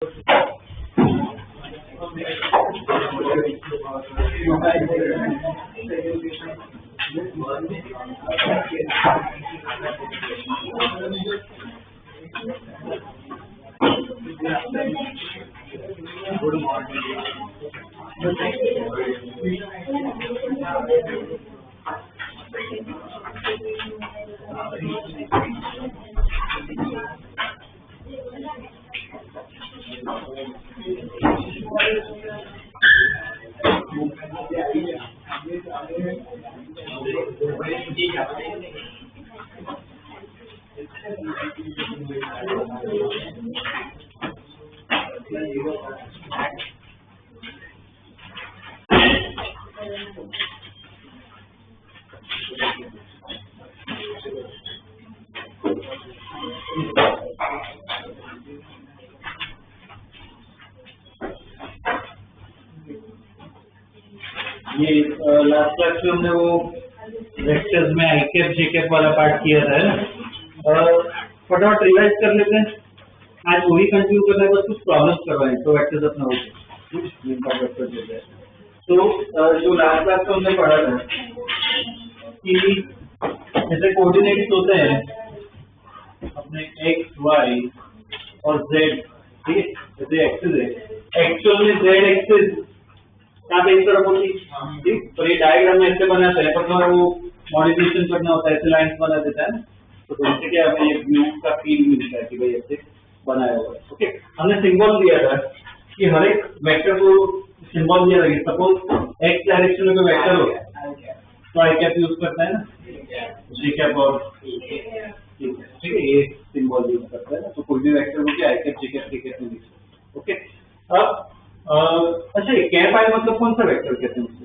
ये last class में हमने वो वेक्टर्स में आई कैप जे कैप वाला पार्ट किया था ना, फटाफट रिवाइज कर लेते हैं। आज वही कंटिन्यू करना है, बस कुछ प्रॉब्लम्स करवाएं तो वेक्टर्स अपना हो जाए। तो जो लास्ट क्लास में हमने पढ़ा था कि जैसे कोऑर्डिनेट्स होते हैं अपने एक्स वाई और जेड, ठीक है, जैसे एक्सिस है, एक्चुअल में जेड एक्सिस कहाँ पे इस तरफ होती है, ठीक। तो ये डायग्राम में ऐसे बनाते हैं, पर वो मॉडिफिकेशन करना होता है, ऐसे लाइंस बना देता है ना, तो उससे क्या हमें ये व्यू का फील मिलता है कि भाई ऐसे बनाया हुआ है। ओके, हमने सिंबल दिया था कि हर एक वेक्टर को सिंबल दिया था। सपोज एक्स डायरेक्शन में कोई वेक्टर हो तो आई कैप यूज करता है ना, जी कैप और ठीक है, ये सिंबल यूज करता है ना, तो कोई भी वेक्टर को क्या आई कैप जी कैप टी कैप में लिख सकते। ओके, अब अच्छा ये कैप आई मतलब कौन सा वेक्टर कहते हैं उससे?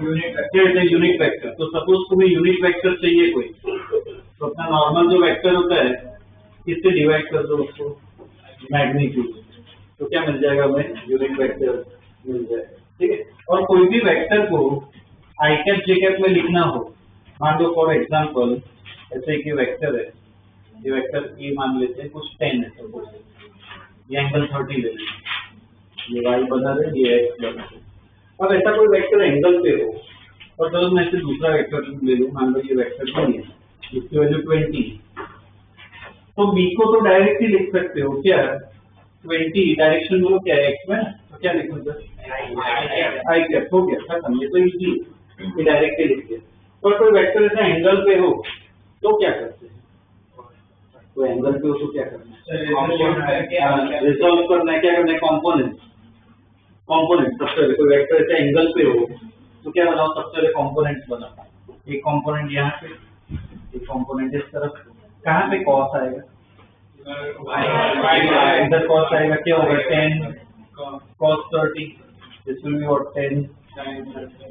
Unit vector. Unit vector. तो सपोज तुम्हें यूनिट वेक्टर चाहिए कोई, तो अपना नॉर्मल जो वेक्टर होता है किससे डिवाइड कर दो उसको, मैग्नीट्यूड, तो क्या मिल जाएगा हमें, यूनिट वेक्टर मिल जाएगा। ठीक है, और कोई भी वेक्टर को आई कैप जे कैप में लिखना हो, मान लो फॉर एग्जाम्पल ऐसे कि वेक्टर है, ये वेक्टर ए मान लेते हैं, कुछ 10 है, सपोज ये एंगल 30 ले लेंगे, ये y बना रहे, ये x बना रहे। अब ऐसा कोई वेक्टर एंगल पे हो और तो मैं से दूसरा वेक्टर ले लूं, मान लो ये वेक्टर नहीं है, इसकी वैल्यू 20, तो b को तो डायरेक्टली लिख सकते हो क्या, 20 डायरेक्शन बोलो क्या है x में, तो क्या लिखूं सर, आई कैप, हो गया खत्म, ये तो इजी है, डायरेक्टली लिख दिया। और कोई वेक्टर ऐसा एंगल पे हो तो क्या करते हैं, तो एंगल पे हो तो क्या करना है, रिजॉल्व करना है, क्या करना है, कंपोनेंट सबसे पहले। कोई वेक्टर ऐसे एंगल पे हो तो क्या बनाओ, सबसे पहले कंपोनेंट्स बनाओ। एक कंपोनेंट यहाँ पे, एक कंपोनेंट इस तरफ, कहाँ पे कॉस आएगा, इधर कॉस आएगा, क्या होगा 10 cos 30, this will be what 10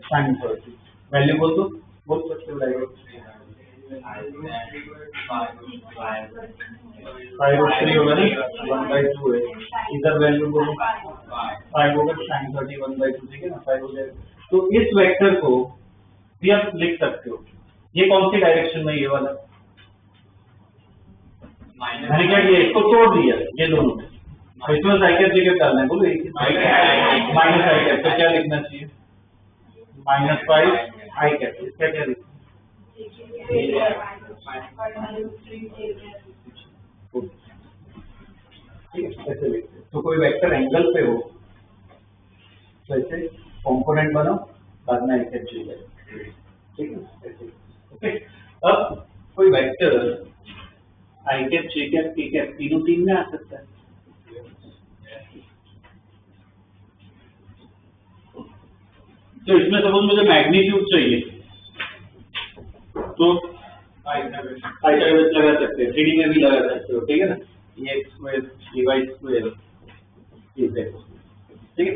sin 30। Value बोल दो, बोल सकते हो, 5/3 होगा ना, 1/2 है, इधर वैल्यू बोलो 5 होगा, sin 30 1/2, ठीक है ना, 5 हो जाएगा। तो इस वेक्टर को भी आप लिख सकते हो, ये कौन सी डायरेक्शन में, ये वाला, मैंने क्या किया, इसको तोड़ दिया, ये दोनों में, इसमें आई कैप जे कैप डालना है, बोलो माइनस आई कैप, तो क्या लिखना चाहिए, -5 आई कैप, इसका क्या लिखना, ऐसे लिखते। तो कोई वेक्टर एंगल पे हो तो ऐसे कंपोनेंट बनाओ, बाद में आई कैप जे कैप, ठीक है, ऐसे। ओके, अब कोई वेक्टर आई cap J cap T cap तीनों तीन में आ सकता है। तो इसमें सपोज मुझे मैग्नीट्यूड चाहिए तो आई कैप लगा सकते हैं, 3D में भी लगा सकते हो, ठीक है ना, ये x स्क्वायर ये y स्क्वायर ये z, ठीक है,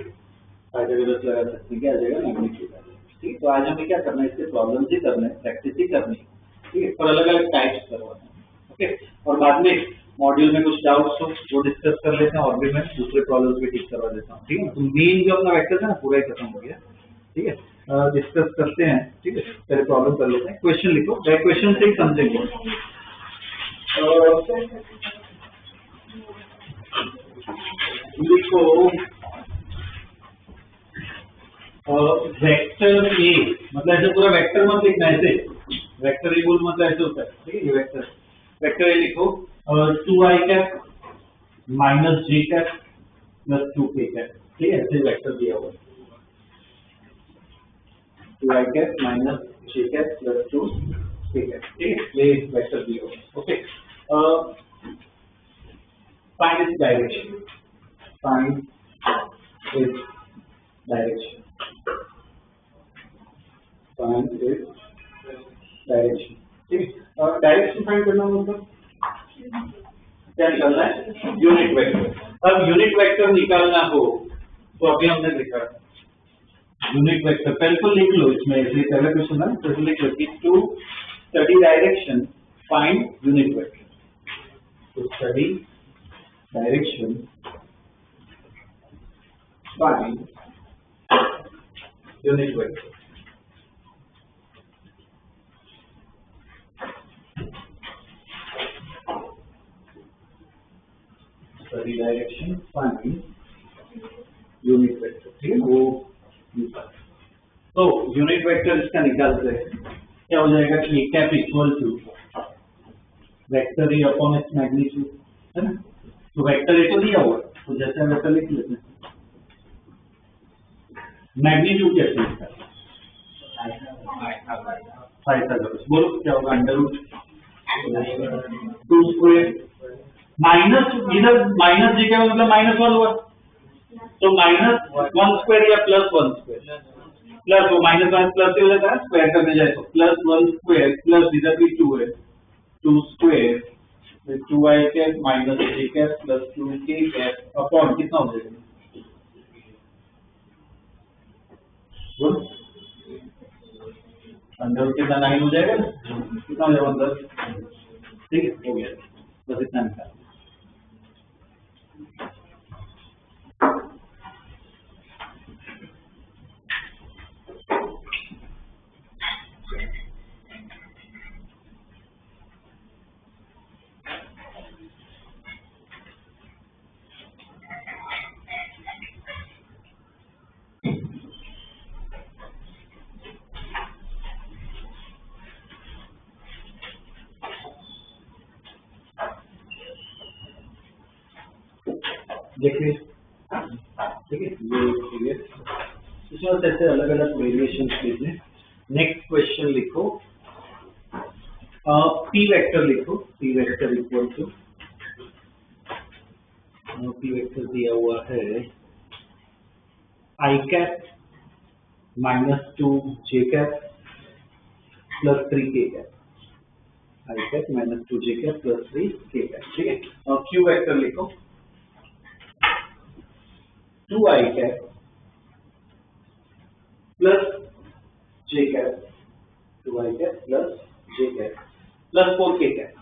आई कैप लगा सकते हैं, क्या आ जाएगा, मैग्नीट्यूड आ जाएगा। ठीक है, तो आज हमें क्या करना है, इससे प्रॉब्लम्स ही करना है, प्रैक्टिस ही करनी है, ठीक है, और अलग अलग टाइप्स करवाना है। ओके, और बाद में मॉड्यूल में कुछ डाउट्स हो वो डिस्कस कर लेते हैं, और भी मैं दूसरे प्रॉब्लम्स भी ठीक करवा देता हूँ। ठीक है, तो मेन जो अपना वेक्टर है ना पूरा ही खत्म हो गया। ठीक है, डिस्कस करते हैं। ठीक है, पहले प्रॉब्लम कर लेते हैं, क्वेश्चन लिखो, क्वेश्चन से ही समझेंगे। लिखो वेक्टर ए, मतलब ऐसे पूरा वेक्टर मत लिखना, ऐसे वेक्टर ए बोल मतलब ऐसे होता है, ठीक है। ये वेक्टर वेक्टर ए लिखो 2i cap minus J cap plus 2k cap, ठीक है। ऐसे वेक्टर दिया हुआ है 2i cap minus J cap plus 2k cap, ठीक है। ये वेक्टर दिया हुआ है, okay. Find its direction, find its direction, find its direction, ठीक है। डायरेक्शन फाइंड करना मतलब क्या निकालना है? Unit vector. अब यूनिट वेक्टर निकालना हो तो अभी हमने लिखा यूनिट वेक्टर, पहले तो लिख लो इसमें, ऐसे पहला क्वेश्चन है तो लिख लो कि to study direction find unit vector. तो study direction find unit vector. Study direction find unit vector, ठीक है। वो तो यूनिट वेक्टर इसका निकालते हैं, क्या हो जाएगा कि A cap equal to vector A upon its magnitude, है ना। तो वेक्टर ए तो दिया हुआ, तो जैसे वेक्टर लिख लेते हैं, मैग्नीट्यूड कैसे लिखता है? पाइथागोरस, बोलो क्या होगा? अंडर रूट 2 स्क्वायर माइनस, इधर माइनस जी का मतलब -1 हुआ, तो -1 स्क्वायर या +1 स्क्वायर, प्लस वो -1 प्लस हो जाता है, स्क्वायर करने जाए तो +1 स्क्वायर प्लस इधर भी 2 है, 2 square 2i cap minus J cap plus 2k cap upon कितना हो जाएगा? गुड, अंदर कितना 9 हो जाएगा, कितना हो जाएगा 10, ठीक है। हो गया, बस इतना निकाल। देखिए, ठीक है, ये इसमें ऐसे अलग अलग वेरिएशन लीजिए। नेक्स्ट क्वेश्चन लिखो, पी वेक्टर लिखो, P vector equal to, P vector दिया हुआ है I cap -2 J cap plus 3k cap, I cap -2 J cap plus 3k cap, ठीक है। और क्यू वेक्टर लिखो 2i cap plus J cap, 2i cap plus J cap plus 4k cap,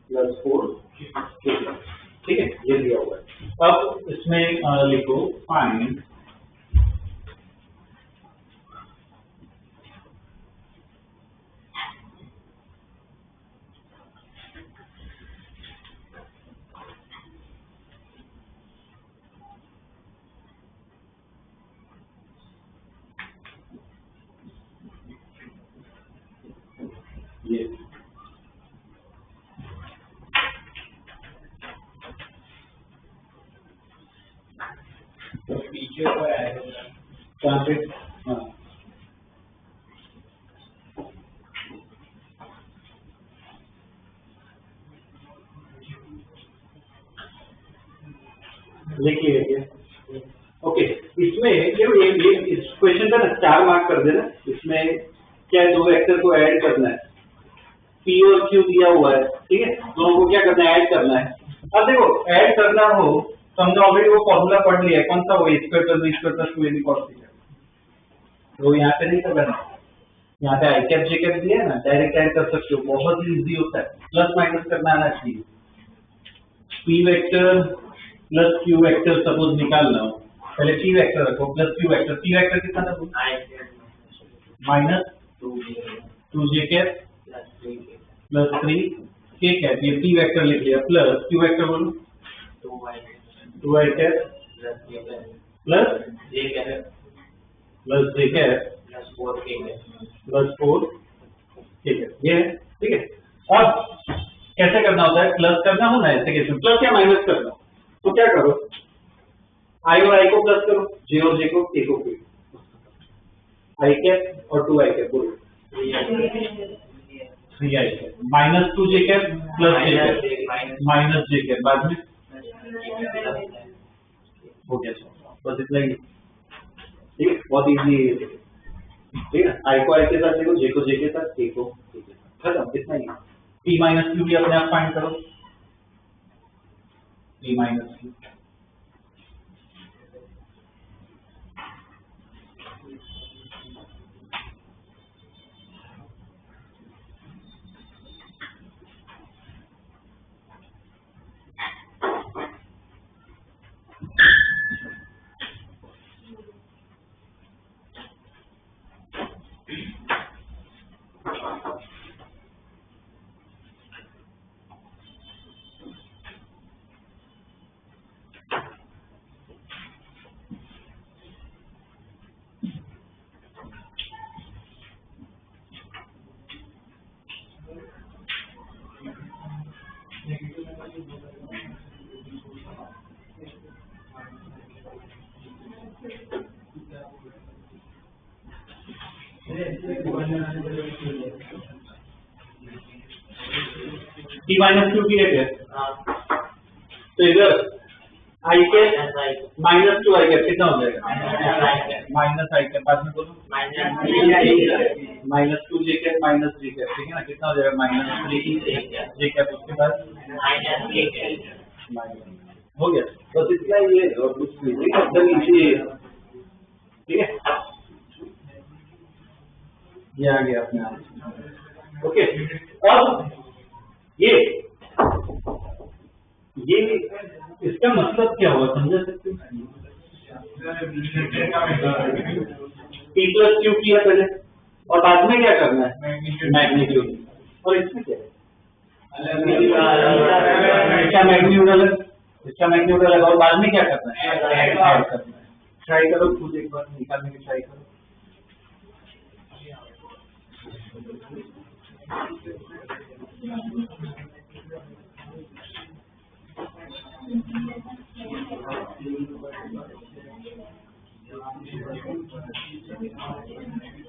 plus 4k cap, ठीक है। ये दिया हुआ है। अब इसमें लिखो फाइंड ये तो पीछे पर आएगा कहाँ पे? हाँ, देखिए, ओके। इसमें ये इस क्वेश्चन का ना 4 मार्क कर देना। इसमें क्या है, 2 वेक्टर को ऐड करना है, पी और क्यू दिया हुआ है, ठीक है। दोनों को क्या करना है, ऐड करना है। अब देखो, ऐड करना हो तो हमने ऑलरेडी वो फॉर्मूला पढ़ लिया है, कौन सा? वो a square plus b square plus 2ab cos theta. तो यहाँ पे नहीं करना, यहाँ पे आई कैप जे कैप दिया है ना, डायरेक्ट ऐड कर सकते हो, बहुत ही इजी होता है। प्लस माइनस करना आना चाहिए। P vector plus Q vector suppose निकालना हो, पहले पी वेक्टर रखो plus Q vector. P vector कितना था? -2 J cap plus 3k cap, ये पी वेक्टर लिख लिया, प्लस क्यू वेक्टर बोलो 2 i cap plus j cap plus j cap plus 4 k cap plus 4 ठीक है, ये है ठीक है। अब कैसे करना होता है, प्लस करना हो ना ऐसे केस में, प्लस या माइनस करना हो तो क्या करो, i और i को प्लस करो, j और j को k को k, i कैप और 2 i कैप बोलो 3 i cap minus 2 j cap plus j cap minus j cap बाद में हो गया, बस इतना ही ठीक है, बहुत इजी है ठीक है। i को i के साथ लिखो, j को j के साथ, k को k के साथ, खत्म, इतना ही। p माइनस q भी अपने आप फाइंड करो, p minus q p minus q की है तो इधर i के माइनस 2 i कैप कितना हो जाएगा, माइनस i कैप बाद में बोलो minus 2 j cap minus j cap ठीक है ना, कितना हो जाएगा माइनस 3 j कैप, उसके बाद हो गया, बस इतना ही है और कुछ नहीं, एकदम इजी है ठीक है, ये आ गया अपने आप ओके। अब ये इसका मतलब क्या हुआ समझा सकते हो, p प्लस क्यू किया पहले और बाद में क्या करना है मैग्नीट्यूड, और इसमें क्या है इसका मैग्नीट्यूड अलग, इसका मैग्नीट्यूड अलग, और बाद में क्या करना है ऐड करना है। ट्राई करो खुद एक बार निकालने की ट्राई करो,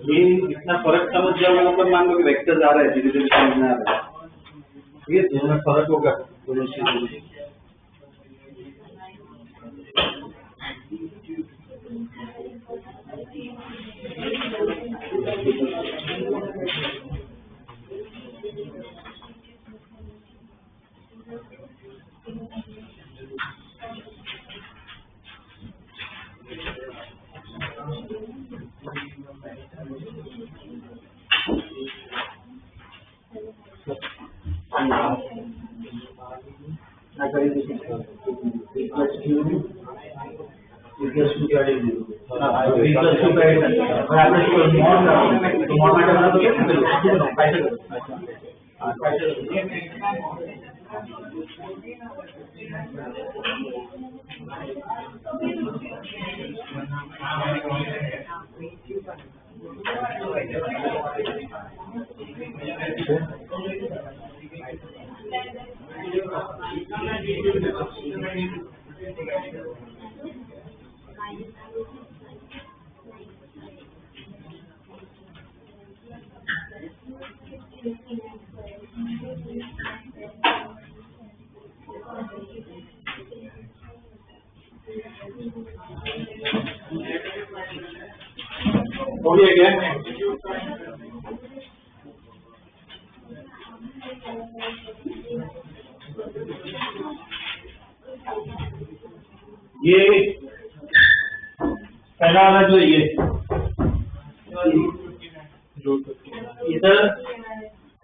ये इतना फर्क समझ जाओगे मतलब मान लो कि वेक्टर आ रहा है धीरे धीरे समझ में आ रहा है, ये दोनों में फर्क होगा दोनों चीजों में। हो गया क्या? ये पहला वाला जो ये इधर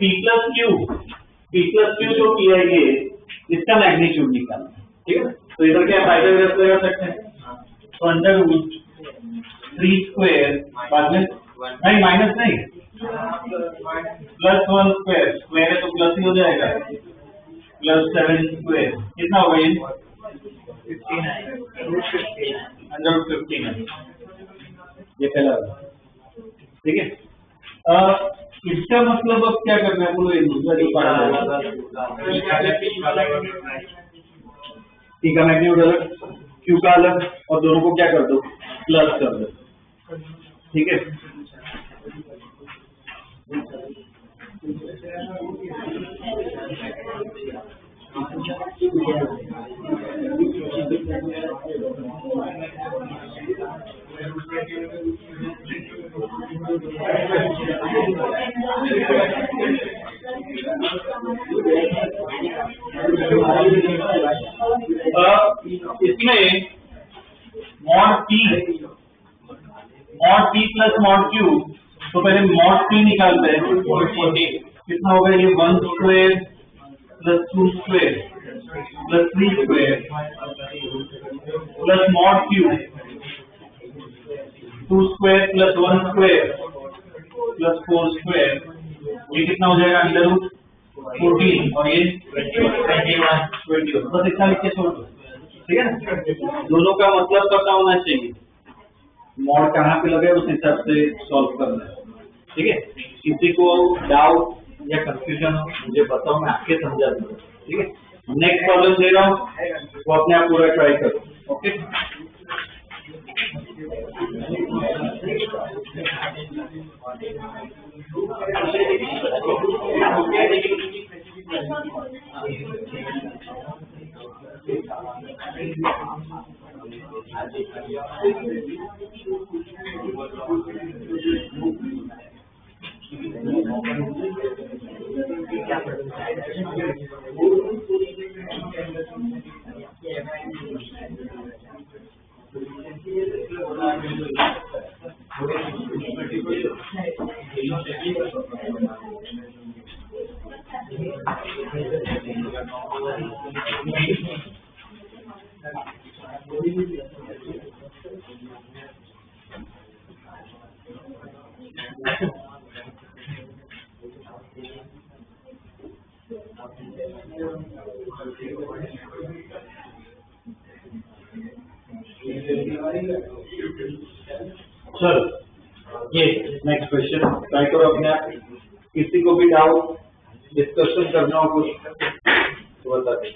P प्लस क्यू जो किया है ये इसका मैग्नीट्यूड निकालना ठीक है। तो इधर क्या पाइथागोरस लगा सकते हैं तो अंडर रूट 3 स्क्वायर बाद में नहीं माइनस नहीं प्लस 1 स्क्वायर स्क्वायर है तो प्लस ही हो जाएगा प्लस 7 स्क्वायर कितना होगा ये 159 ये पहला वाला। ठीक है, इसका मतलब अब क्या करना है, बोलो एक दूसरा जो पढ़ा टी का मैग्नीट्यूड अलग, क्यू का अलग, और दोनों को क्या कर दो, प्लस कर दो। ठीक है, इसमें mod P plus mod Q, तो पहले मॉड पी निकालते हैं, कितना होगा ये 1 square plus 2 square plus 3 square plus mod Q 2 square plus 1 square plus 4 square, ये कितना हो जाएगा अंडर रूट 14 और ये 21 बस इतना लिख के छोड़ दो। ठीक है ना, दोनों का मतलब पता होना चाहिए, मॉड कहाँ पे लगे उस हिसाब से सॉल्व करना है। ठीक है, किसी को डाउट या कंफ्यूजन हो मुझे बताओ, मैं आपके समझा दूंगा। ठीक है, नेक्स्ट प्रॉब्लम दे रहा हूँ, वो अपने आप पूरा ट्राई करो। ओके, चलो ये नेक्स्ट क्वेश्चन ट्राई करो अपने आप। किसी को भी डाउट डिस्कशन करना हो कुछ तो बता दें।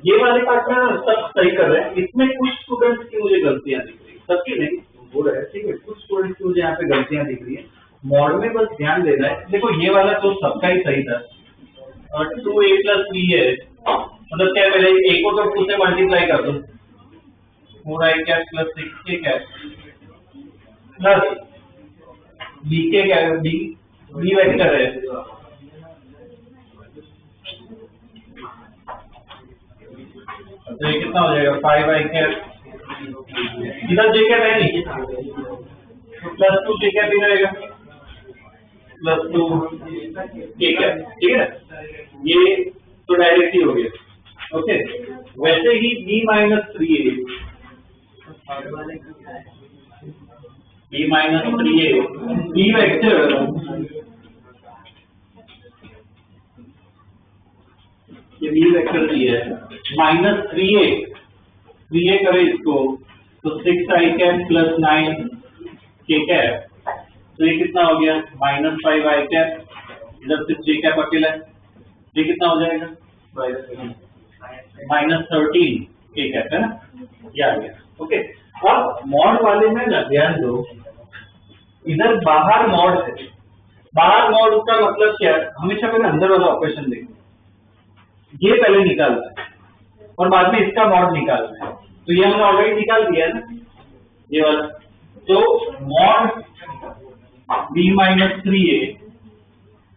ये वाले पार्ट में सब सही कर रहे हैं, इसमें कुछ स्टूडेंट्स की मुझे गलतियां दिख रही है, सबकी नहीं वो है, ठीक है, कुछ स्टूडेंट्स की मुझे यहाँ पे गलतियां दिख रही है। मॉड में बस ध्यान देना है। देखो ये वाला तो सबका ही सही था, और 2a + 3a मतलब क्या, पहले a को तो 2 से मल्टीप्लाई कर दो, 4i + 6k प्लस b क्या है, b वेक्टर है, तो ये कितना हो जाएगा 5i इधर j क्या है नहीं, तो +2j क्या भी रहेगा +2k क्या, ठीक है ना, ये तो डायरेक्ट ही हो गया। ओके, वैसे ही b - 3a b वेक्टर ये b वेक्टर दिया है -3a करें इसको तो 6i + 9k कैप, तो ये कितना हो गया -5i कैप, इधर से j कैप अकेला है, ये कितना हो जाएगा -13k कैप है ना, ये आ गया। ओके, अब मॉड वाले में ना ध्यान दो, इधर बाहर मॉड है, बाहर मॉड का मतलब क्या है, हमेशा पहले अंदर वाला ऑपरेशन देखो, ये पहले निकालना है और बाद में इसका मॉड निकालना है, तो ये हमने ऑलरेडी निकाल दिया है ना ये वाला, तो मॉड b - 3a,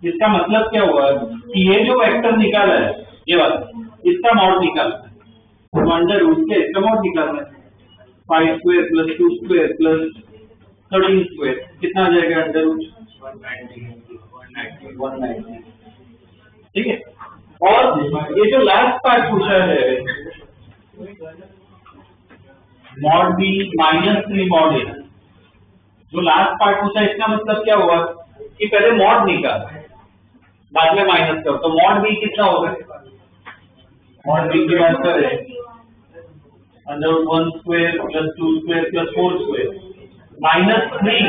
इसका मतलब क्या हुआ कि ये जो वेक्टर निकाला है ये वाला, इसका मॉड निकालना है, तो अंडर रूट के इसका मॉड निकालना है, 5² + 2² + 13² कितना आ जाएगा अंडर रूट 190। ठीक है, और ये जो लास्ट पार्ट पूछा है मॉड बी -3 मॉड ए, जो लास्ट पार्ट पूछा इसका मतलब क्या हुआ कि पहले मॉड निकाल बाद में माइनस करो, तो मॉड बी कितना होगा? मॉड बी की बात करें √1² + 2² + 4² -3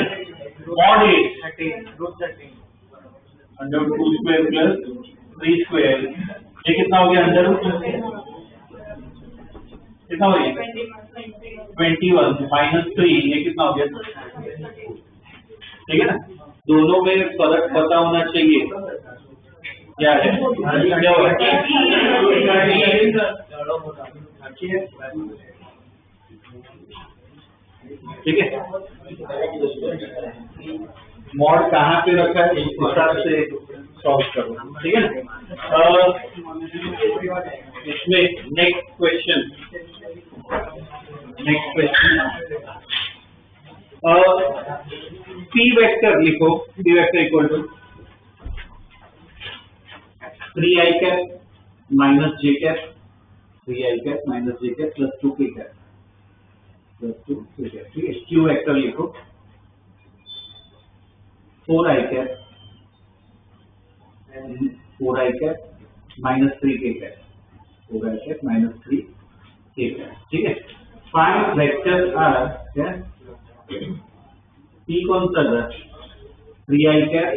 मॉड ए √2² + 3², ये कितना हो गया? कितना हो गया? 21 -3, ये कितना हो गया? ठीक है ना, दोनों में फर्क पता होना चाहिए क्या है, क्या होगा? ठीक है, मॉड कहाँ पे रखा है इस हिसाब से सॉल्व करो। ठीक है ना, इसमें नेक्स्ट क्वेश्चन P वेक्टर लिखो, P vector equal to 3i cap minus j cap, 3i cap minus j cap + 2k cap + 2k cap. ठीक है, Q वेक्टर लिखो 4i cap minus 3k cap, 4i cap minus 3k cap. ठीक है, find vector R क्या P कौन सा था? 3i cap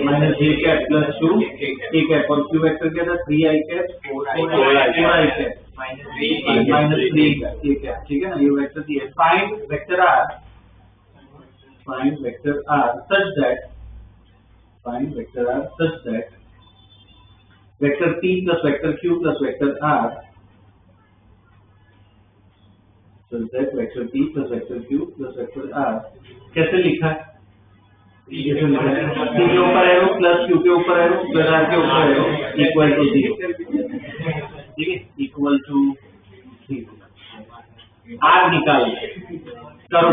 minus j cap + 2k cap, और Q वेक्टर क्या था? 3i cap 4i cap minus 3k cap. ठीक है ना, ये वेक्टर दिए। Find vector R such that vector P + vector Q + vector R, vector P + vector Q + vector R कैसे लिखा है? P के ऊपर एरो प्लस Q के ऊपर एरो प्लस R के ऊपर एरो इक्वल टू 0। ठीक है, इक्वल टू 0। R निकाल करो,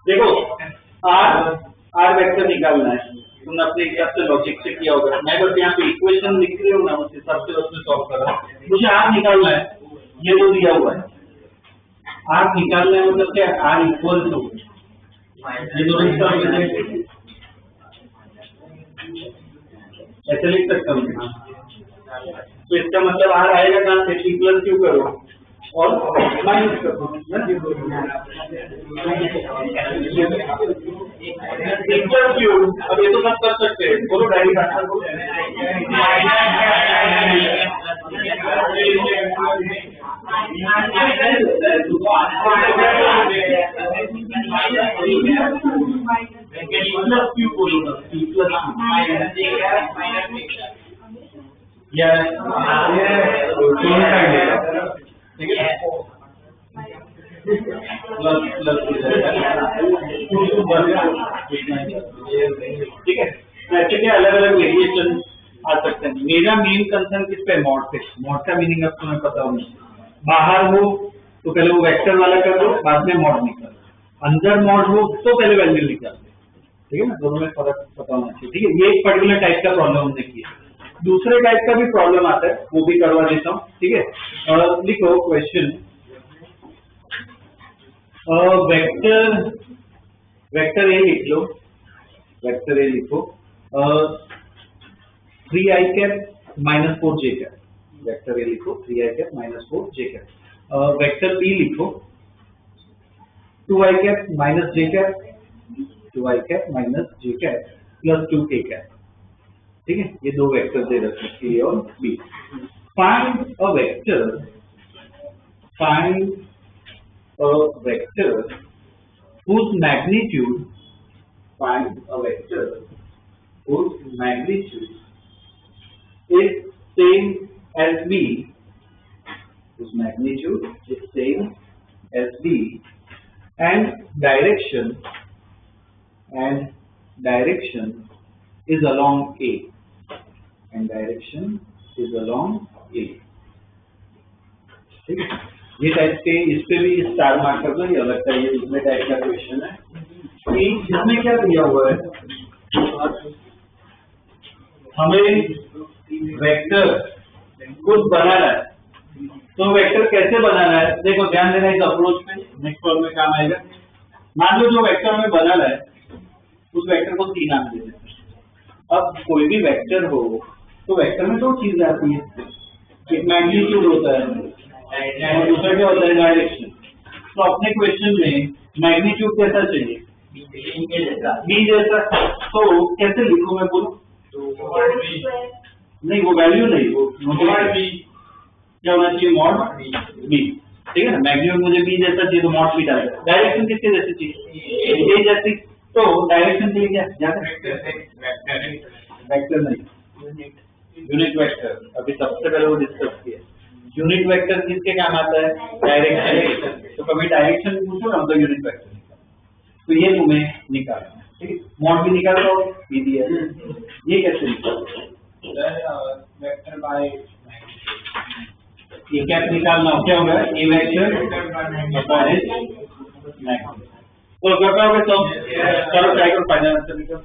देखो आर वेक्टर निकालना है, तुमने अपने हिसाब से लॉजिक से किया होगा। मैं बस यहाँ पे इक्वेशन लिख रही हूँ ना, उस हिसाब से उसमें सॉल्व कर रहा हूँ। मुझे आर निकालना है, ये तो दिया हुआ है। आर निकालना है मतलब क्या? आर इक्वल टू ये दोनों ऐसे लिख सकता हूँ। तो इसका मतलब आर आएगा कहाँ से? P + Q करो और माइनस करो, अब ये तो सब कर सकते हैं, बोलो डायरेक्ट आंसर को। प्लस क्यू बोलो ना, P प्लस या दोनों साइड लेगा, ठीक है, प्लस प्लस ठीक है। ऐसे के अलग अलग वेरिएशन आ सकते हैं। मेरा मेन कंसर्न किस पे, मॉड पे। मॉड का मीनिंग अब तुम्हें पता होना, बाहर हो तो पहले वो वेक्टर वाला कर दो, बाद में मॉड निकाल, अंदर मॉड हो तो पहले वैल्यू निकाल दो, ठीक है ना, दोनों में फर्क पता होना चाहिए, ठीक है। ये एक पर्टिकुलर टाइप का प्रॉब्लम हमने किया। दूसरे टाइप का भी प्रॉब्लम आता है, वो भी करवा देता हूँ, ठीक है। लिखो क्वेश्चन, वेक्टर ए लिख लो, वेक्टर ए लिखो 3i cap minus 4j cap, vector A लिखो 3i cap minus 4j cap. Vector B लिखो 2i cap minus j cap, 2i cap minus j cap plus 2k cap, ठीक है। ये दो vector दे रखे ए और B. Find a vector whose magnitude, find a vector whose magnitude is same as b, whose magnitude is same as b, and direction is along a, and direction is along a, ठीक है। ये type के, इस पे भी star mark कर दो, ये अलग टाइप, ये दूसरे टाइप का क्वेश्चन है कि इसमें क्या दिया हुआ है, हमें वेक्टर कुछ बनाना है, तो वेक्टर कैसे बनाना है, देखो ध्यान देना इस अप्रोच पे, नेक्स्ट प्रॉब्लम में काम आएगा। मान लो जो वेक्टर हमें बनाना है, उस वेक्टर को 3 नाम दे देते हैं। अब कोई भी वेक्टर हो तो वेक्टर में 2 चीजें आती है, एक मैग्नीट्यूड होता है और दूसरा क्या होता है, डायरेक्शन। तो अपने क्वेश्चन में मैग्नीट्यूड कैसा चाहिए, बी जैसा, तो कैसे लिखूं मैं, बोलो नहीं, वो वैल्यू नहीं, वो क्या होना चाहिए, मॉड बी, ठीक है ना। मैग्नीट्यूड मुझे बी जैसा चाहिए तो मॉड बी डालेगा। डायरेक्शन किसके जैसे चाहिए, ए जैसी, तो डायरेक्शन के लिए क्या वेक्टर नहीं, यूनिट वेक्टर। अभी सबसे पहले वो डिस्कस किया, यूनिट वेक्टर किसके काम आता है, डायरेक्शन। तो कभी डायरेक्शन पूछो ना तो यूनिट वेक्टर, तो ये तुम्हें निकालना है, ठीक है। मॉड भी निकाल दो, बी दिया, ये कैसे निकालोगे, वेक्टर बाय ये कैप निकालना, क्या होगा, ए वेक्टर बाय तो कर पाओगे तो चलो ट्राई करो, फाइनल आंसर निकालो।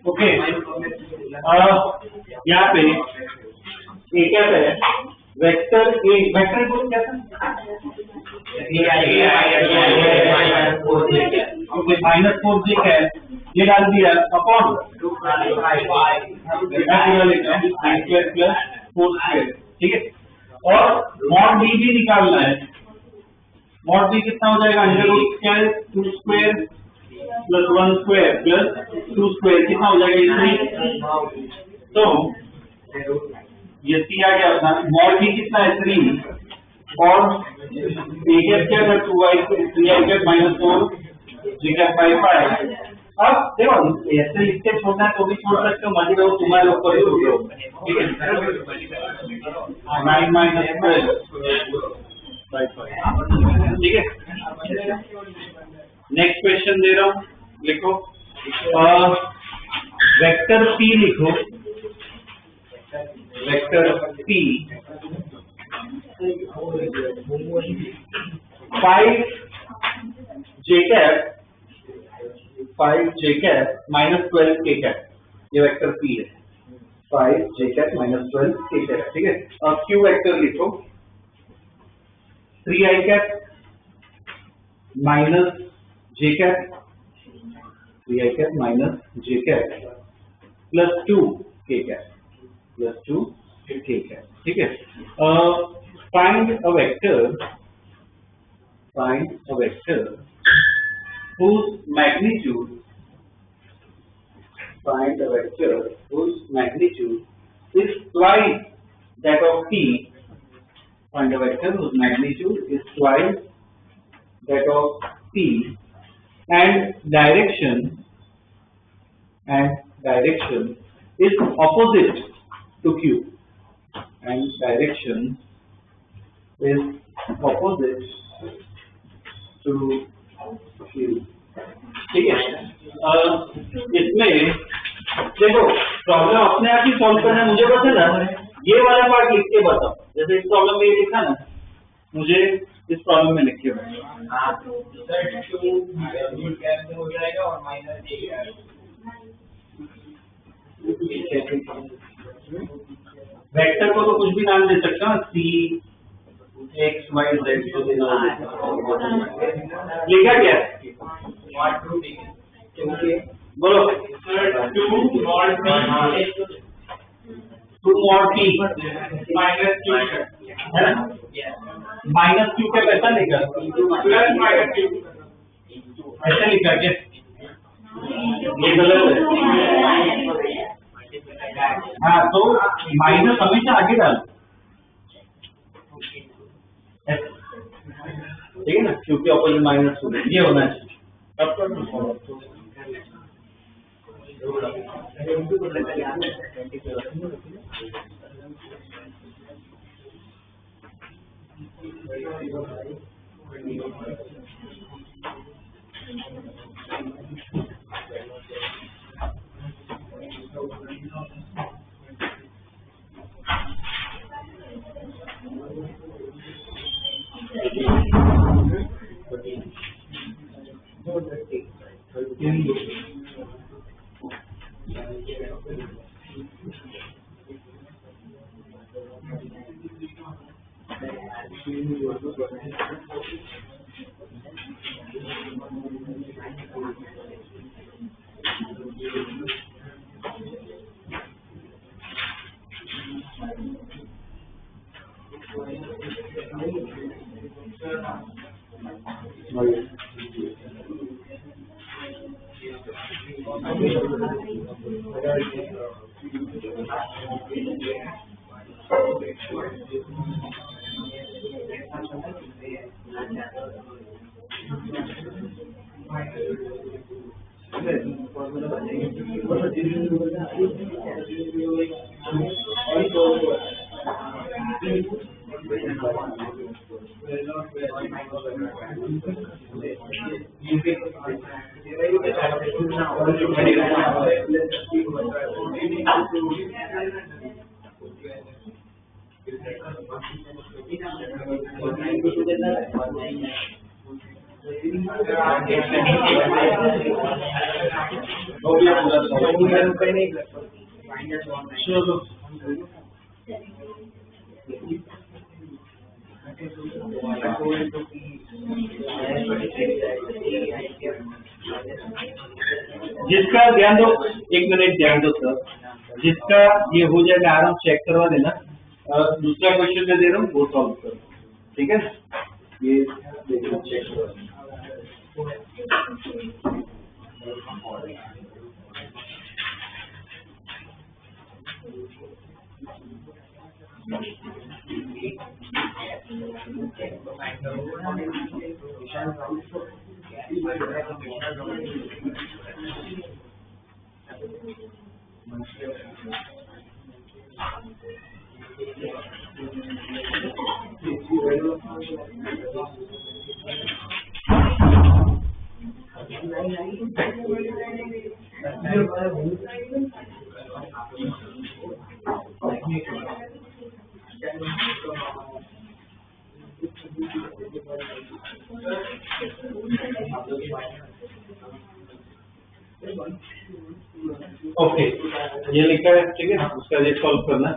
ओके, यहाँ पे ए क्या है, वेक्टर ए, वेक्टर को क्या था, -4j है, ये डाल दिया अपॉन +4², ठीक है। और मॉड बी भी निकालना है, मॉड बी कितना हो जाएगा, √2² + 1² + 2² कितना हो जाएगा, 3। तो ये सी आ गया अपना, मॉड बी कितना है 3, और ए कैप क्या था 2i 3i cap -4 j cap 5। अब देखो ऐसे लिखते छोड़ना है तो भी छोड़ सकते हो, मर्जी रहो तुम्हारे ऊपर ही हो, ठीक है। 9 - 12/5, ठीक है। नेक्स्ट क्वेश्चन दे रहा हूँ, लिखो वेक्टर पी लिखो, vector P 5j cap -12 k cap, ये वेक्टर पी है, 5j कैप -12 k कैप, ठीक है। और क्यू वेक्टर लिखो 3i cap -j cap, 3i cap -j cap +2 k cap, +2 k cap, ठीक है। Find a vector whose magnitude is twice that of t. Find a vector whose magnitude is twice that of t and direction is opposite to q, and direction is opposite to q, ठीक है। इसमें देखो problem अपने आप ही solve करना है, मुझे बता ना, ये वाला पार्ट लिख के बताओ, जैसे इस प्रॉब्लम में ये लिखा ना, मुझे इस प्रॉब्लम में लिख के बताओ। हो जाएगा और वेक्टर को तो कुछ भी नाम दे सकते हो, सी x y z को देना, लिखा क्या बोलो, 2 mod p है ना, -q का कैसा लिखा, ऐसा लिखा क्या, ये गलत है। हाँ तो माइनस हमेशा आगे डालो, ठीक है ना, क्योंकि ऑपोजिट माइनस ये होना चाहिए। अब जिसका ध्यान दो, 1 मिनट ध्यान दो सर, जिसका ये हो जाएगा आराम चेक करवा देना। दूसरा क्वेश्चन मैं दे रहा हूँ वो सॉल्व करो, ठीक है? ये देखो चेक करवा देना। ओके, ये लिखा है, ठीक है? उसका ये सॉल्व करना,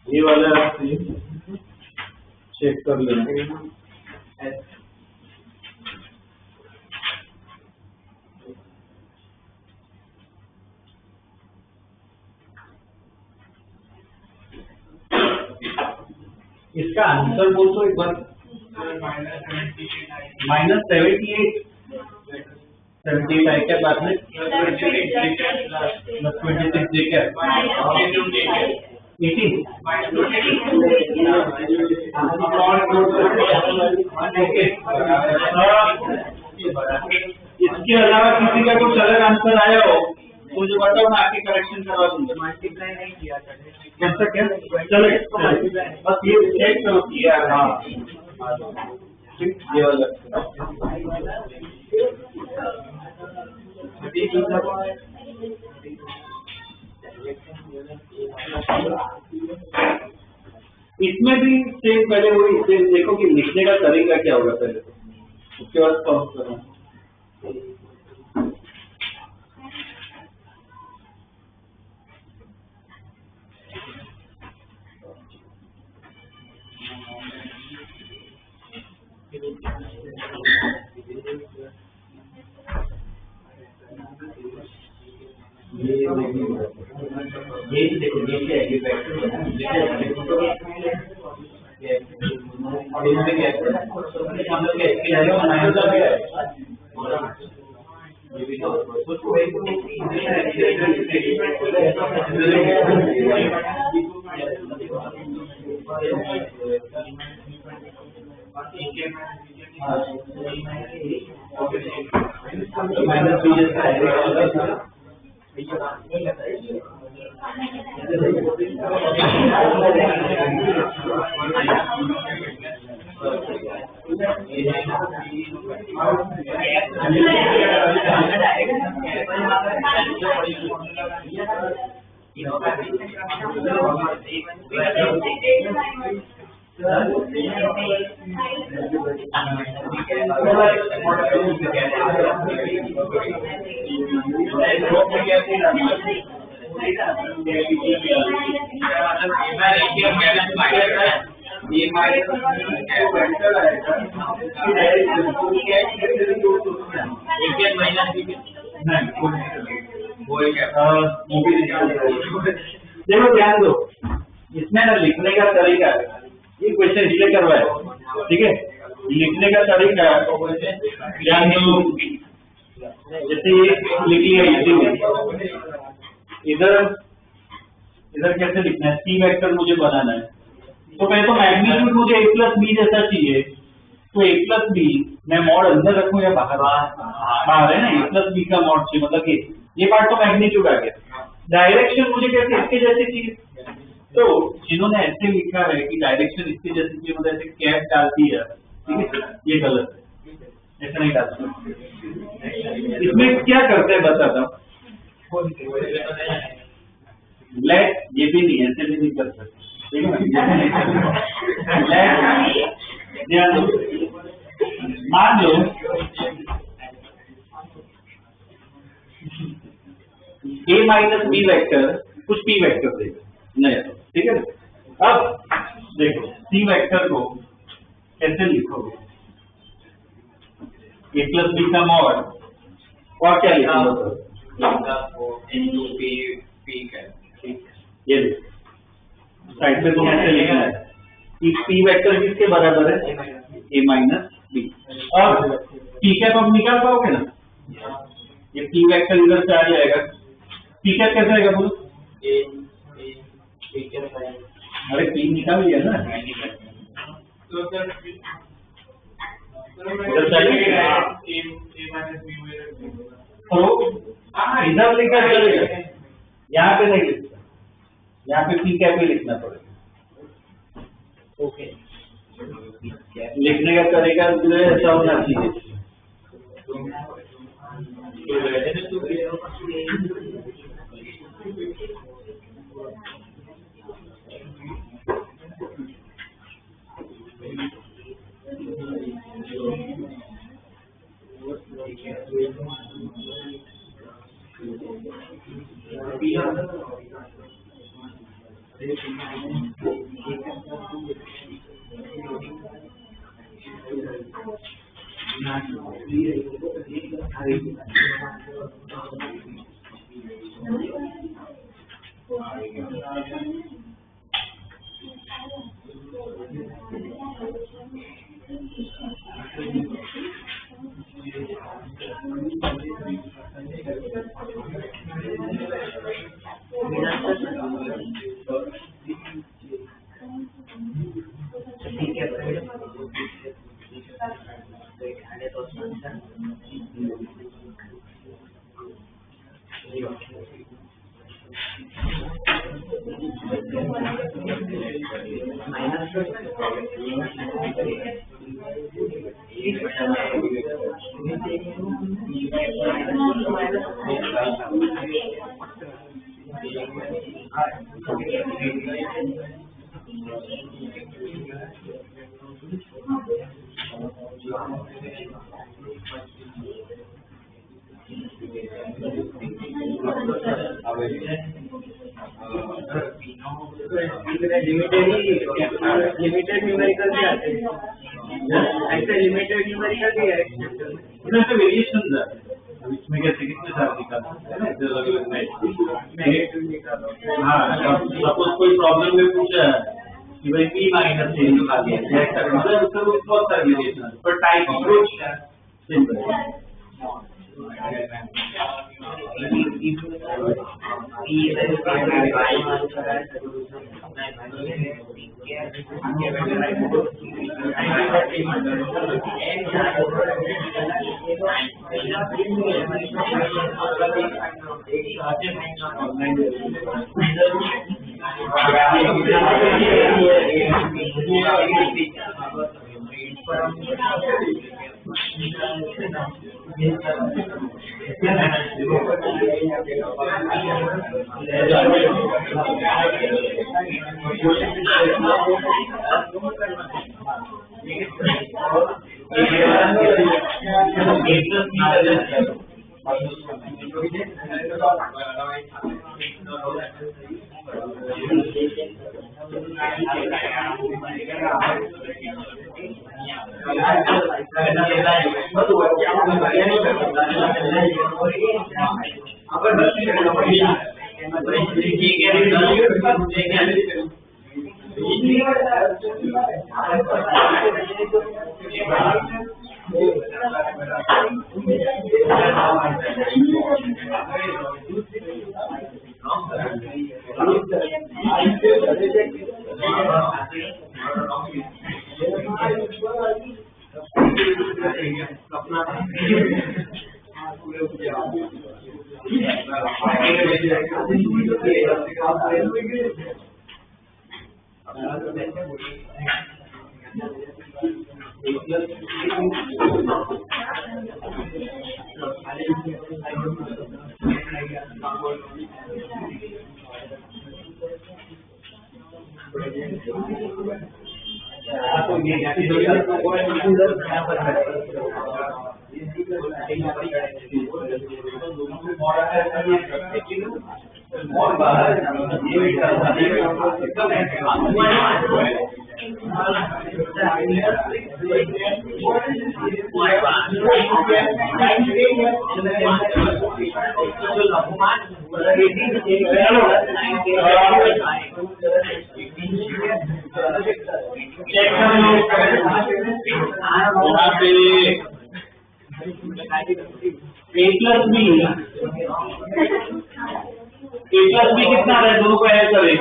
ये वाला चेक कर लेना। इसका आंसर बोल तो एक बार, -78 78 है क्या बाद में? 26 जे क्या? 18 ओके। इसके अलावा किसी का कुछ अलग आंसर आया हो तो मुझे बताओ, मैं आके करेक्शन करवा दूंगा। मल्टीप्लाई नहीं किया था, कैसा क्या? चले बस ये चेक करो कि यार, हाँ ठीक, ये वाला इसमें भी सेम पहले वही देखो कि लिखने का तरीका क्या होगा पहले, तो उसके बाद सॉल्व करना। ये देखो, ये क्या है? ये वेक्टर है ना, और इसमें क्या है? मतलब क्या इसके आएगा माइनस आ गया, ये भी माइनस भी जैसा आएगा। देखो ध्यान दो, इसमें ना लिखने का तरीका, ये क्वेश्चन इसलिए करवाए, ठीक है? लिखने का तरीका ध्यान दो, जैसे ये लिख लिया इधर इधर कैसे लिखना है? सी वेक्टर मुझे बनाना है, तो पहले तो मैग्नीट्यूड मुझे a प्लस बी जैसा चाहिए, तो a प्लस बी मैं मॉड अंदर रखूं या बाहर? बाहर है ना, a प्लस बी का मॉड चाहिए, मतलब कि ये पार्ट तो मैग्नीट्यूड आ गया। डायरेक्शन मुझे कैसे इसके जैसी चीज, तो जिन्होंने ऐसे लिखा है कि डायरेक्शन इसके जैसी चीज मतलब ऐसे कैप डालती है, ठीक है, ये गलत है, ऐसा नहीं डालता। इसमें क्या करते हैं बताता हूँ। ब्लैक ये भी नहीं, ऐसे भी नहीं कर सकते, ठीक है, ध्यान दो। मान लो a माइनस बी वेक्टर कुछ p वेक्टर देगा नहीं, ठीक है। अब देखो c वेक्टर को कैसे लिखोगे, a प्लस बी का मॉड और क्या लिखोगे, ये साइड पे तुम ऐसे लिखना है कि p वेक्टर किसके बराबर है, a माइनस बी। और p कैप अब निकाल पाओगे ना, ये p वेक्टर इधर से आ जाएगा, p कैप कैसे आएगा बोलो, अरे p निकाल लिया ना, तो इधर लिखा चलेगा, यहाँ पे नहीं लिखता, यहाँ पे p कैप ही लिखना पड़ेगा। ओके, लिखने का तरीका जो है ऐसा होना चाहिए। लिमिटेड न्यूमेरिकल भी आते हैं, ऐसे लिमिटेड न्यूमेरिकल भी है, इसमें वेरिएशन है, इसमें कैसे कितने सारे निकाल सकते हैं ना, इधर अलग नेगेटिव निकालो। हाँ, सपोज कोई प्रॉब्लम में पूछा है कि भाई p माइनस से निकाल दिया जाए, मतलब उसका बहुत सारे वेरिएशन है, पर टाइप अप्रोच सिंपल है। तो ये और बाहर A plus B कितना है दोनों को ऐड करें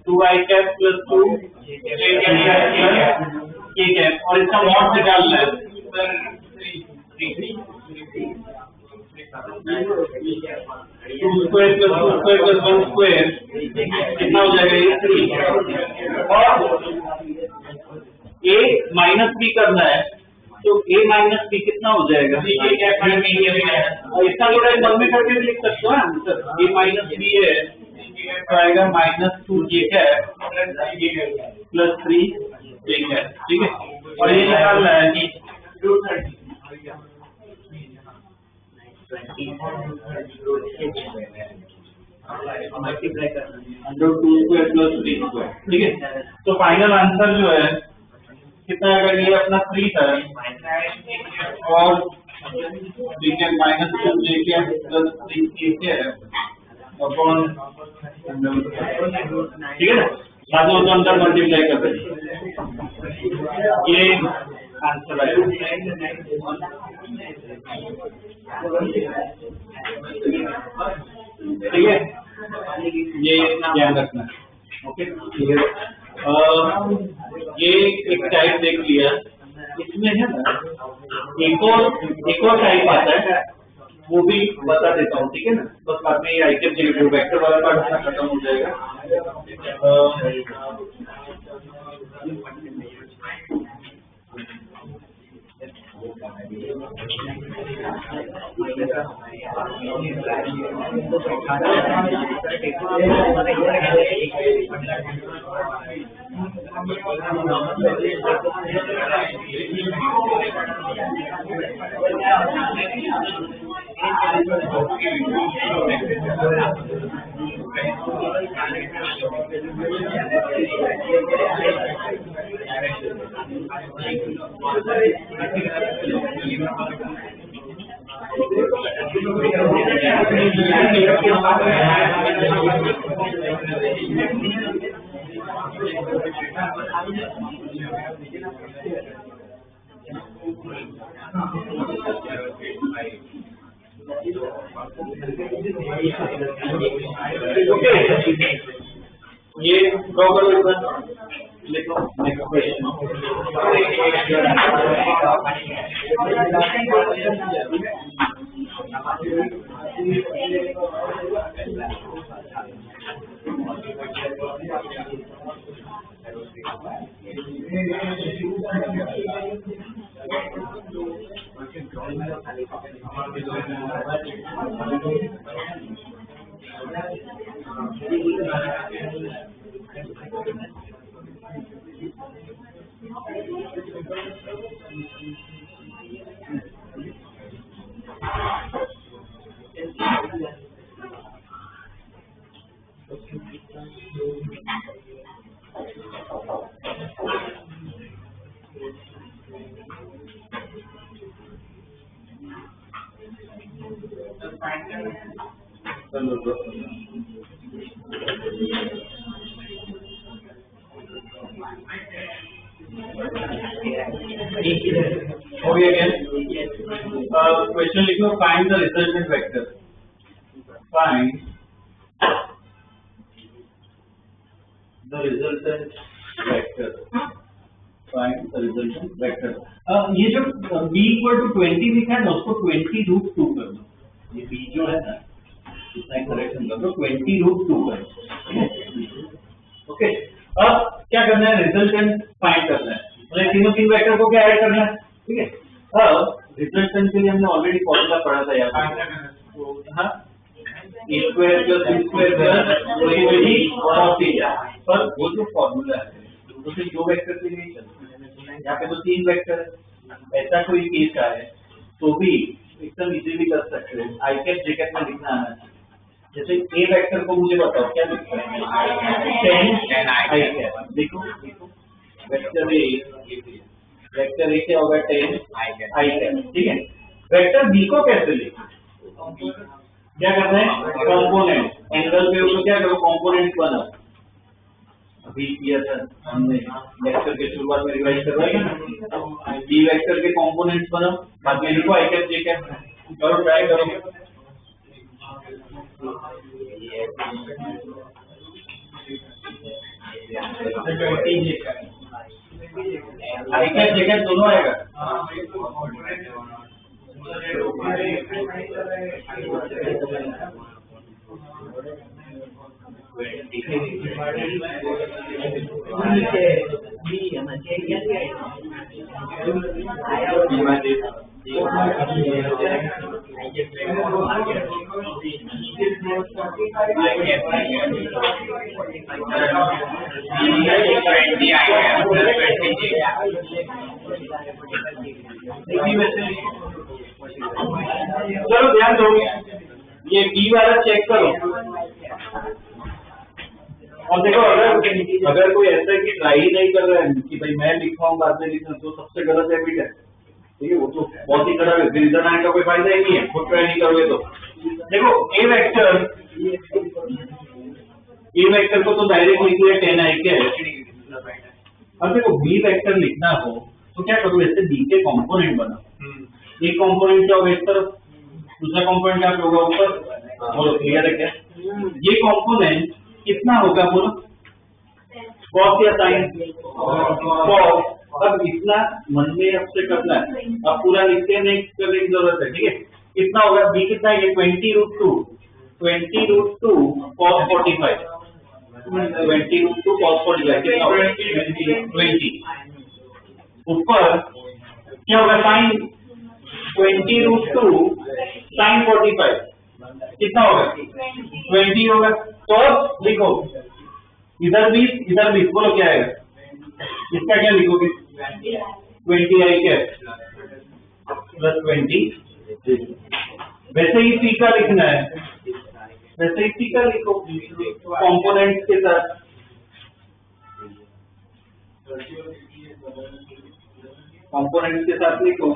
2i cap plus 2 k cap और इसका मॉड निकालना है 2 square plus 2 square plus 1 square कितना हो जाएगा ये 3 और a minus b करना है तो a माइनस b कितना हो जाएगा इसका जोड़ा बल में करके लिख सकते हो आंसर a माइनस b है तो आएगा -2 j cap plus 3 j cap ठीक है और ये निकालना है कि मल्टीप्लाई करना √2² प्लस 3² ठीक है तो फाइनल आंसर जो है कितना आएगा ये अपना 3 था और ठीक है -2 j cap plus 3 k cap upon ठीक है ना सातों को अंदर मल्टीप्लाई कर ये आंसर आएगा ठीक है ये ध्यान रखना ओके ये एक टाइप देख लिया इसमें है ना एक और टाइप आता है वो भी बता देता हूँ ठीक है ना बस बाद में ये आइटम वेक्टर वाला पार्ट खत्म हो जाएगा ये लिखो नेक्स्ट क्वेश्चन क्वेश्चन लिखो find the resultant vector find the resultant vector find the resultant vector ये जो b = 20 लिखा है ना उसको 20√2 कर दो ये b जो है ना इतना करेक्शन कर दो 20√2 कर। ओके, अब क्या करना है, रिजल्टेंट फाइंड करना है, मतलब तीन वेक्टर को क्या ऐड करना है, ठीक है। अब रिजल्टेंट के लिए हमने ऑलरेडी फॉर्मूला पढ़ा था यार, हाँ, a square plus b square plus पर वो जो फॉर्मूला है उससे दो वेक्टर के लिए चलता है, यहाँ पे तो तीन वेक्टर है, ऐसा कोई केस है तो भी एकदम इजीली कर सकते हैं, आई कैप जे कैप में लिखना आना चाहिए। जैसे ए वेक्टर को मुझे बताओ क्या लिखना है, 10 आई कैप, देखो वेक्टर ए क्या होगा, 10 आई कैप, ठीक है। वेक्टर बी को कैसे लिखें, क्या करना है, कंपोनेंट, एंगल पे हो तो क्या करो, कंपोनेंट बनाओ, अभी किया था हमने वेक्टर के शुरुआत में, रिवाइज करवाएंगे ना, बी वेक्टर के कंपोनेंट्स बनाओ, बाद में लिखो आई कैप जे कैप, करो ट्राई करो। आई कैप जे कैप दोनों आएगा, चलो ध्यान दो, ये बी वाला चेक करो और देखो, अगर कोई ऐसा है कि ट्राई ही नहीं कर रहा है कि भाई मैं लिखा हूँ बाद में लिखना, तो सबसे गलत हैबिट है, ठीक है, वो तो बहुत ही खराब है, रिजल्ट आने का कोई फायदा ही नहीं है, खुद ट्राई नहीं करोगे तो। देखो ए वेक्टर को तो डायरेक्ट लिख लिया 10 आई के, अब देखो बी वेक्टर लिखना हो तो क्या करो, ऐसे बी के कंपोनेंट बनाओ, एक कंपोनेंट क्या होगा इस तरफ, दूसरा कंपोनेंट क्या होगा ऊपर, बोलो क्लियर है क्या, ये कंपोनेंट कितना होगा बोलो, कॉस या साइन, कॉस। अब इतना मन में आपसे करना है, अब पूरा लिखते नहीं करने की जरूरत है, ठीक है। कितना होगा, बी कितना है, 20√2 cos 45, 20√2 cos 45 कितना होगा, 20। ऊपर क्या होगा, साइन 20√2 sin 45 कितना होगा, 20 होगा। तो लिखो इधर 20 बोलो क्या आएगा, इसका क्या लिखोगे, 20 आई कैप प्लस 20। वैसे ही सी का लिखना है, वैसे ही सी का लिखो कंपोनेंट्स के साथ, कंपोनेंट्स के साथ लिखो,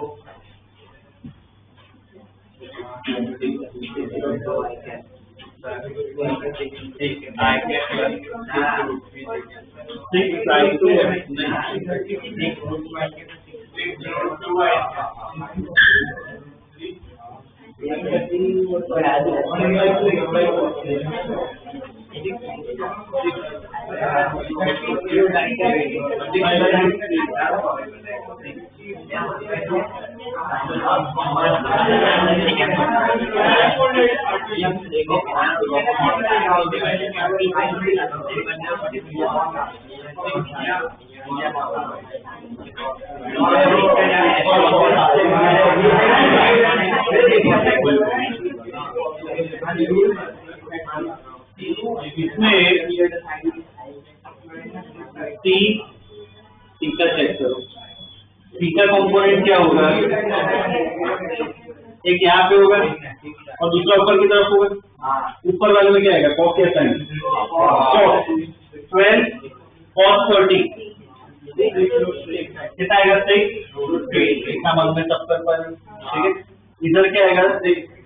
इसमें सी का चेक करो, सी का कंपोनेंट क्या होगा, एक यहाँ पे होगा और दूसरा ऊपर की तरफ होगा, ऊपर वाले में क्या आएगा, कॉस या साइन, 12 cos 30 कितना आएगा, 6 इतना मन में सब कर पाए, ठीक है। इधर क्या आएगा,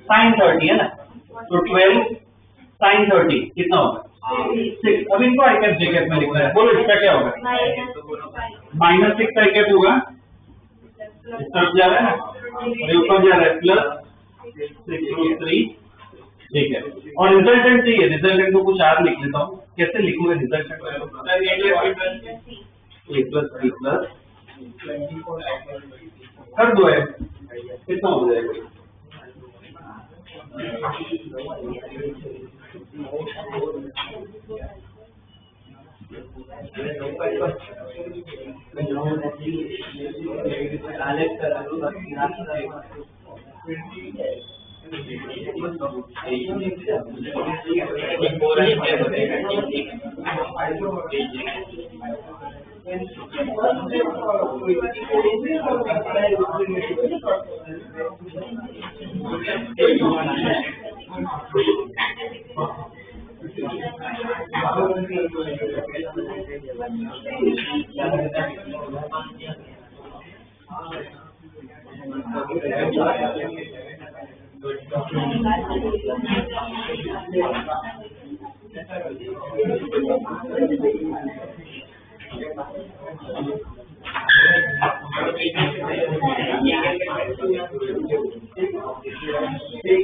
साइन 30 है ना, तो 12 sin 30 कितना होगा, 6। अब इनको आई कैप जे कैप में लिखना है, बोलो इसका क्या होगा, -6 आई कैप होगा, इस तरफ जा रहा है ना और ऊपर जा रहा है, प्लस 6√3, ठीक है। और रिजल्टेंट चाहिए, रिजल्टेंट को कुछ और लिख लेता हूँ, कैसे लिखूंगा रिजल्टेंट, कर दो है, कितना हो जाएगा,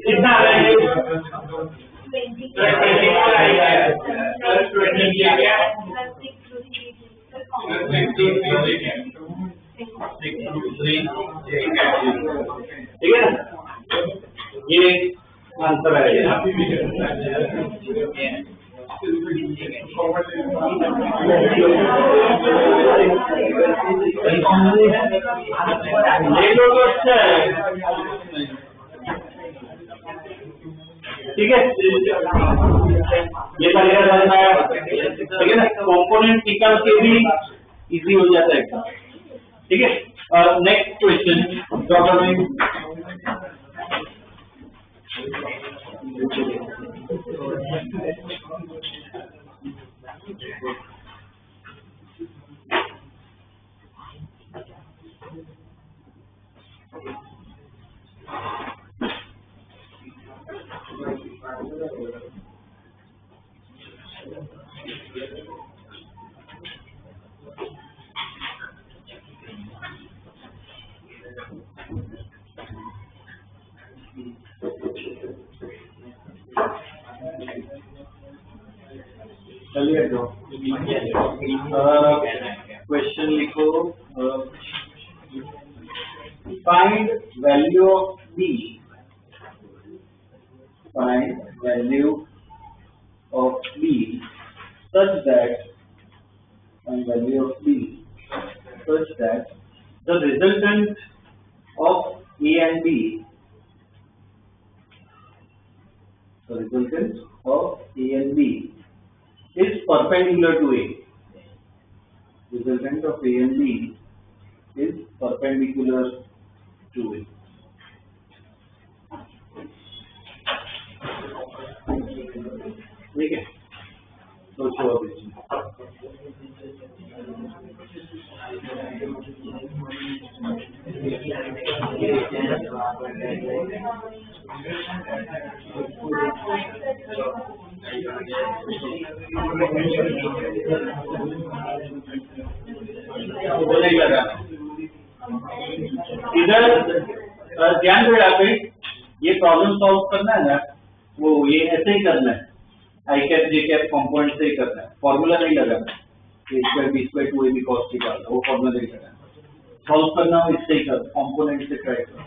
कितना आ रहा है? 24 ठीक है ना? ये आंसर आएगा। ये लोग अच्छा है, ठीक है? ये तरीका समझ में आया, ठीक है ना? कंपोनेंट निकाल के भी इजी हो जाता है, ठीक है? नेक्स्ट क्वेश्चन डॉक्टर चलिए तो क्वेश्चन लिखो, find value of B, find value of B such that, find value of b such that the resultant of a and b, the resultant of a and b is perpendicular to a. Resultant of a and b is perpendicular to a. ठीक है, सोचो अभी। इधर ध्यान से यहाँ पे ये प्रॉब्लम सॉल्व करना है ना, वो ये ऐसे ही करना है, I cap J cap component से ही करना है, फॉर्मूला नहीं लगाना, A square B square 2ab cos theta, वो फॉर्मूला नहीं लगाना, सॉल्व करना हो इससे ही कर, कॉम्पोनेंट से ट्राई करो।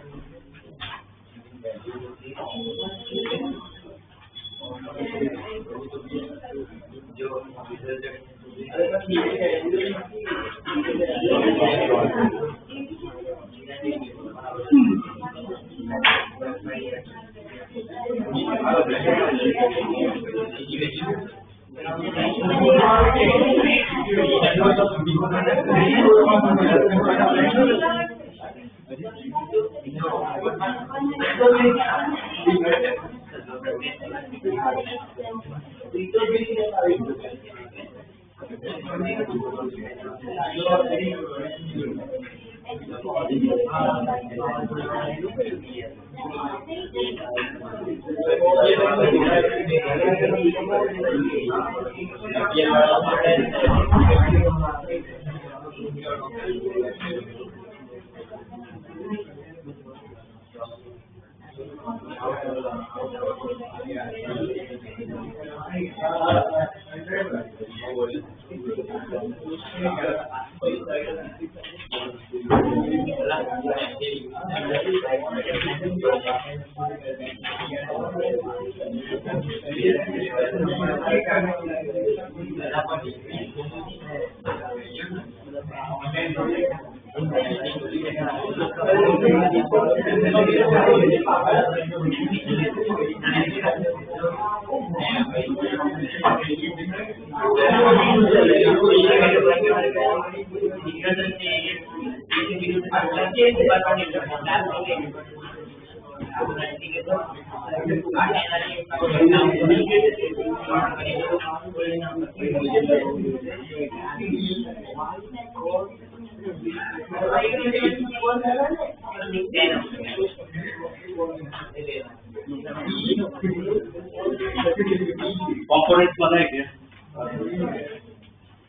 कॉम्पोनेंट्स बनाए क्या?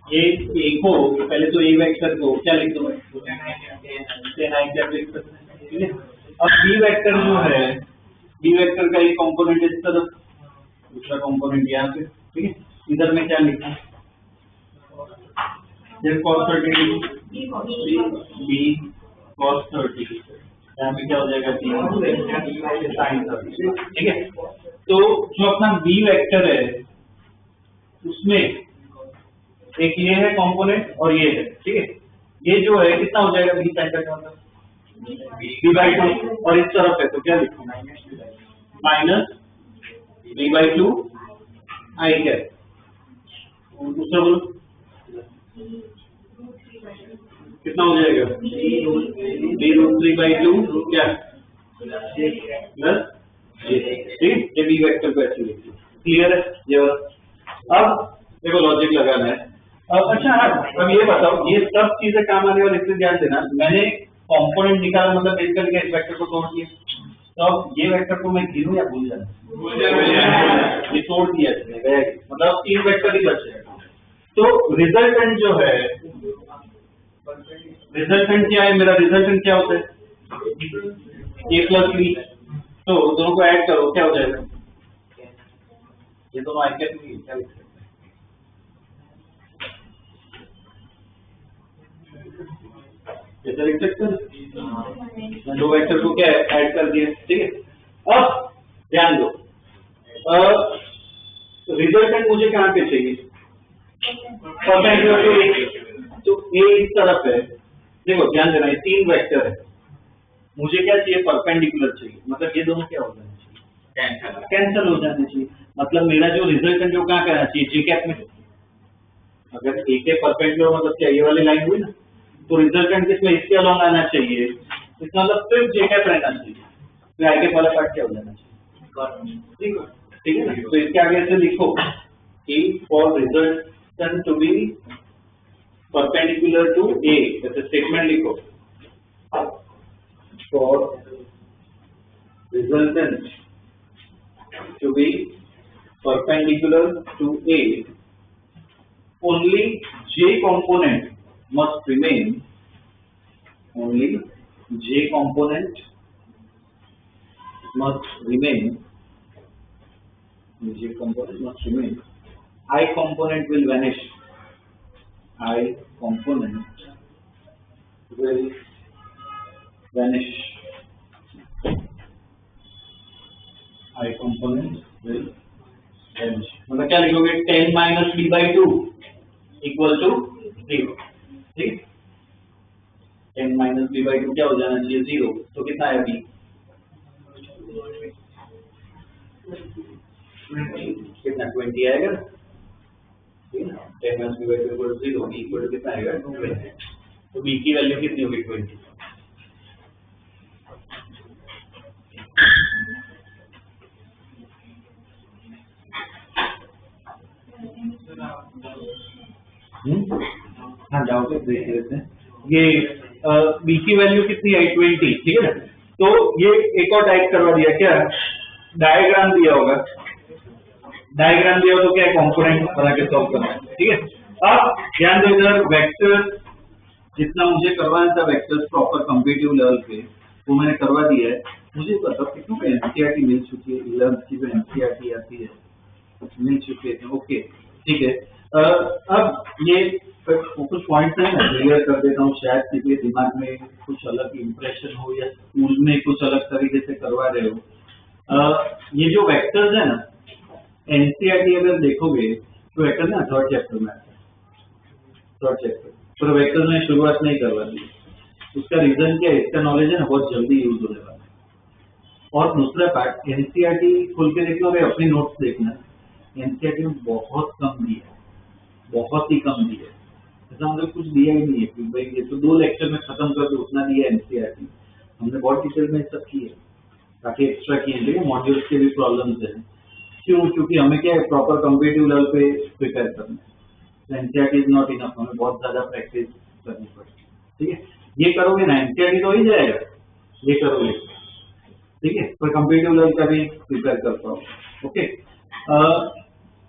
ये एक हो पहले तो ए वेक्टर को क्या लिख दो, टेन आई कैप लिख सकते हैं, ठीक है। अब बी वेक्टर जो है, बी वेक्टर का एक कंपोनेंट इस तरफ, दूसरा कंपोनेंट यहाँ पे, ठीक है। इधर में क्या लिखा है, cos 30 बी cos 30, यहाँ पे क्या हो जाएगा sin 30, ठीक है। तो जो अपना बी वेक्टर है उसमें एक ये है कंपोनेंट और ये है, ठीक है। ये जो है कितना हो जाएगा बी sin 30 मतलब b/2, और इस तरफ है तो क्या लिखो माइनस b/2 आई कैप, दूसरा बोलो कितना हो जाएगा b√3/2 क्या प्लस ठीक, ये बी वेक्टर को ऐसे लिखिए, क्लियर है ये वाला। अब देखो लॉजिक लगाना है। अब अच्छा अब ये बताओ, ये सब चीजें काम आने वाली, इससे ध्यान देना, मैंने कंपोनेंट निकाला मतलब बेस करके इस वेक्टर को तोड़ दिया, तो अब ये वेक्टर को मैं गिनूं या भूल जाऊं, ये तोड़ दिया इसने, मतलब 3 वेक्टर ही बचे। तो रिजल्टेंट जो है, रिजल्टेंट क्या है मेरा, रिजल्टेंट क्या होता है a प्लस बी, तो दोनों को ऐड करो क्या हो जाएगा, ये दोनों आई कैप में क्या लिख सकते हैं, ऐसा लिख सकते हैं, दो वेक्टर को क्या ऐड कर दिया, ठीक है। अब ध्यान दो, रिजल्टेंट मुझे कहाँ पे चाहिए, परपेंडिकुलर टू ए, तो ए इस तरफ है, देखो ध्यान देना, ये 3 वेक्टर है, मुझे क्या चाहिए, परपेंडिकुलर चाहिए, मतलब ये दोनों क्या हो जाना चाहिए, कैंसिल हो जाने चाहिए, मतलब मेरा जो रिजल्टेंट जो कहाँ करना चाहिए, जे कैप में। अगर ए के परपेंडिकुलर मतलब क्या, ये वाली लाइन हुई ना, तो रिजल्टेंट किसमें, इसके अलॉन्ग आना चाहिए, इसका मतलब सिर्फ जे कैप रहना चाहिए, तो आई कैप वाला पार्ट क्या हो जाना चाहिए, ठीक है ना। तो इसके आगे से लिखो कि for resultant to be perpendicular to A, जैसे स्टेटमेंट लिखो, for resultant to be perpendicular to A, only J component must remain, only J component must remain, J component must remain, I component will vanish, I component will vanish, I component will vanish, मतलब क्या लिखोगे, 10 - b/2 equal to 0, ठीक, 10 - b/2 क्या हो जाना चाहिए 0, तो कितना आया b, कितना 20 आएगा, ठीक है। 10 - b/2 equal to 0, b equal to कितना आएगा 20, तो b की वैल्यू कितनी होगी 20। हाँ डाउट देख लेते हैं, ये बी की वैल्यू कितनी है 20, ठीक है ना। तो ये एक और टाइप करवा दिया, क्या डायग्राम दिया होगा, डायग्राम दिया हो तो क्या कंपोनेंट बना के सॉल्व करना है, ठीक है। अब ध्यान दो, इधर वेक्टर जितना मुझे करवाना था, वेक्टर्स प्रॉपर कम्पिटिटिव लेवल पे वो मैंने करवा दिया है। मुझे बताओ कितनों को एनसीईआरटी मिल चुकी है, 11th की जो एनसीईआरटी आती है मिल चुके हैं, ओके ठीक है। अब ये कुछ पॉइंट्स हैं ना, क्लियर कर देता हूँ, शायद किसी दिमाग में कुछ अलग इंप्रेशन हो या स्कूल में कुछ अलग तरीके से करवा रहे हो। ये जो वेक्टर्स है ना, एनसीईआरटी अगर देखोगे तो वेक्टर ना 3rd चैप्टर में आता है, 3rd चैप्टर, तो वेक्टर्स में शुरुआत नहीं करवा दी। उसका रीजन क्या है, इसका नॉलेज है ना बहुत जल्दी यूज होने वाला है, और दूसरा पार्ट एनसीईआरटी खोल के देखना और अपनी नोट्स देखना, एनसीईआरटी में बहुत कम दिया है, बहुत ही कम दिया है, ऐसा हमने कुछ दिया ही नहीं है कि भाई ये तो 2 लेक्चर में खत्म कर दो उतना दिया एनसीईआरटी। हमने बहुत डिटेल में सब किए, ताकि एक्स्ट्रा किए लेकिन मॉड्यूल्स के भी प्रॉब्लम्स है। क्यों? क्योंकि हमें क्या है प्रॉपर कम्पिटिटिव लेवल पे प्रिपेयर करना है, एनसीईआरटी इज नॉट इनफ, हमें बहुत ज्यादा प्रैक्टिस करनी पड़ती है। ठीक है, ये करोगे ना एनसीईआरटी तो ही जाएगा, ये करोगे ठीक है, पर कम्पिटिटिव लेवल का भी प्रिपेयर कर पाओ। ओके,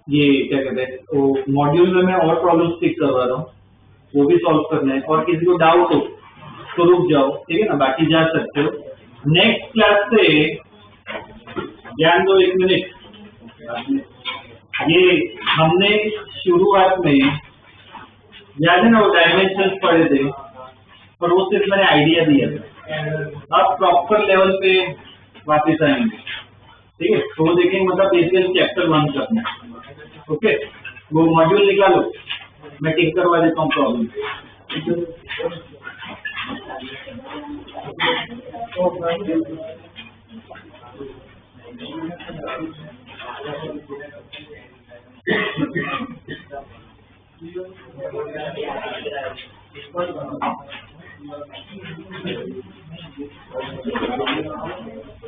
ये क्या कहते हैं तो मॉड्यूल में मैं और प्रॉब्लम्स टिक करवा रहा हूँ, वो भी सॉल्व करना है, और किसी को डाउट हो तो रुक जाओ, ठीक है ना, बाकी जा सकते हो। नेक्स्ट क्लास से ध्यान दो 1 मिनट, ये हमने शुरुआत में याद है ना वो डायमेंशन पढ़े थे, पर वो सिर्फ मैंने आइडिया दिया था। अब प्रॉपर लेवल पे वापस आएंगे, ठीक है, तो देखेंगे मतलब बेसिकली चैप्टर 1 करना है। ओके, वो मॉड्यूल निकालो, मैं टिक करवा देता हूँ प्रॉब्लम।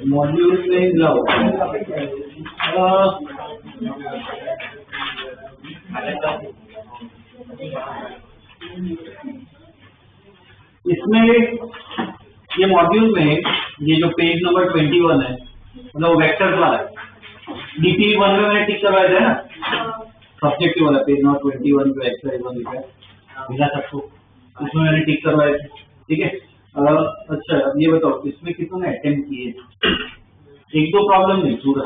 मॉड्यूल में जाओ, इसमें ये मॉड्यूल में ये जो पेज नंबर 21 है मतलब वेक्टर वाला डीपी 1 में मैंने टिक करवाया था ना, सब्जेक्टिव वाला पेज नंबर 21 पे एक्सरसाइज 1 लिखा है मिला सबको, इसमें मैंने टिक करवाया था। ठीक है, अच्छा अब ये बताओ इसमें कितने अटेम्प्ट किए? 1-2 प्रॉब्लम नहीं, पूरा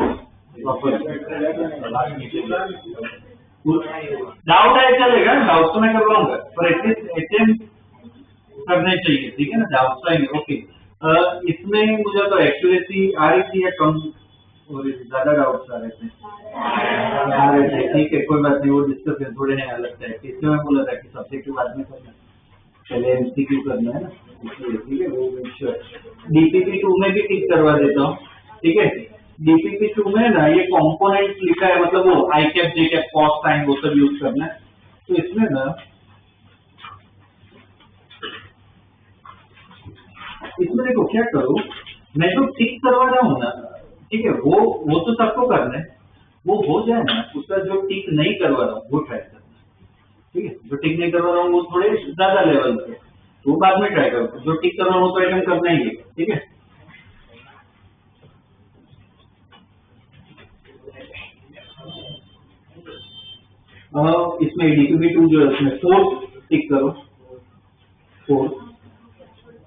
डाउट है चलेगा, डाउट तो मैं करवाऊंगा पर एटलीस्ट अटेम्प्ट करने चाहिए, ठीक है ना, डाउट आएंगे। ओके, इसमें मुझे तो एक्यूरेसी आ रही थी या कम और ज्यादा डाउट्स आ रहे थे? ठीक है, कोई बात नहीं, वो डिस्कस है, थोड़े हैं अलग टाइप के। इसमें मैं बोला था कि सब्जेक्टिव बाद में करना, पहले एमसीक्यू करना है ना, ठीक है, वो डीपीपी 2 में भी टिक करवा देता हूँ। ठीक है, डीपीपी 2 में ना ये कंपोनेंट लिखा है, मतलब वो आई cap J cap cos sine वो सब यूज करना है। तो इसमें ना इसमें देखो क्या करो, मैं जो टिक करवा रहा हूँ ना, ठीक है, वो तो सबको करना है, वो हो जाए ना, उसका जो टिक नहीं करवा रहा हूँ वो ट्राई करना। ठीक है, जो टिक नहीं करवा रहा हूँ वो थोड़े ज्यादा लेवल पे, वो बाद में ट्राई करो, जो टिक कर रहा हूँ तो आइटम करना ही है। ठीक है, इसमें डीपीपी 2 जो है इसमें 4 टिक करो, 4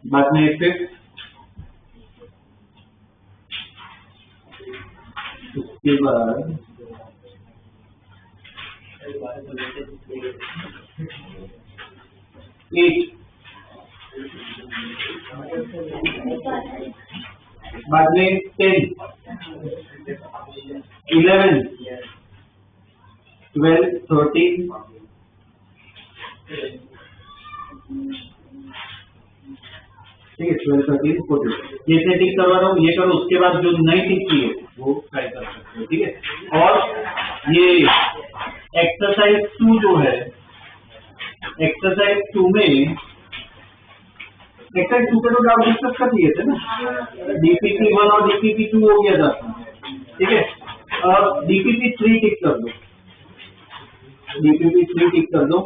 बाद में 5 उसके बाद 8 बाद में 10 11 12 13 ठीक है, 12 13 14 ये से टिक करवा रहा हूँ, ये करो। उसके बाद जो नई टिक की है वो ट्राई कर सकते हो। ठीक है, और ये एक्सरसाइज 2 जो है, एक्सरसाइज 2 में एक्सरसाइज 2 पे तो डाउट डिस्कस कर दिए थे ना, डीपीपी 1 और डीपीपी 2 हो गया था। ठीक है, और डीपीपी 3 टिक कर दो, डीपीपी 3 टिक कर दो।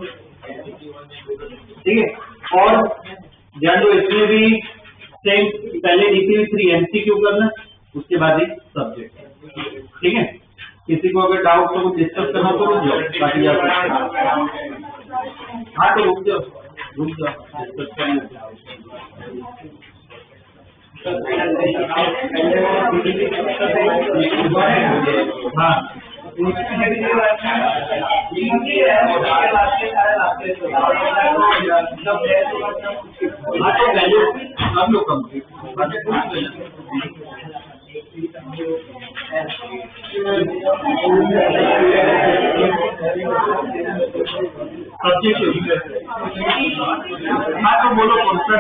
ठीक है, और ध्यान दो इसमें भी सेम, पहले डीपीपी 3 एमसीक्यू करना, उसके बाद ही सब्जेक्ट। ठीक है, किसी को अगर डाउट हो तो डिस्कस करना तो रुक जाओ, बाकी जा सकते। हाँ तो रुक जाओ डिस्कस करना। हाँ तो वैल्यू हम लोग कंप्लीट हाँ तो बोलो कौन सा